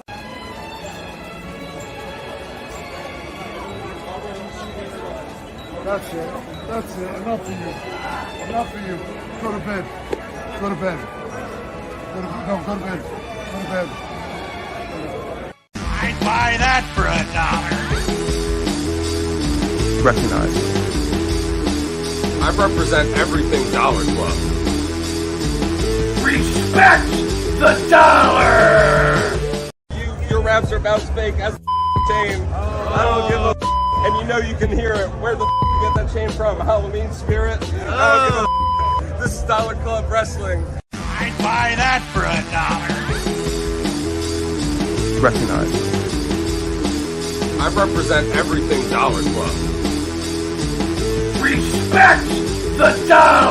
That's it. Enough for you. Go to bed. Go to bed. Go to bed. I'd buy that for $1. Recognize me. I represent everything Dollar Club. Respect the dollar! Your raps are about as fake as chain. I don't give a and you know you can hear it. Where the you get that chain from? Halloween Spirit? I don't give a This is Dollar Club Wrestling. I'd buy that for $1. Recognize me. I represent everything Dollar Club. Respect the dollar!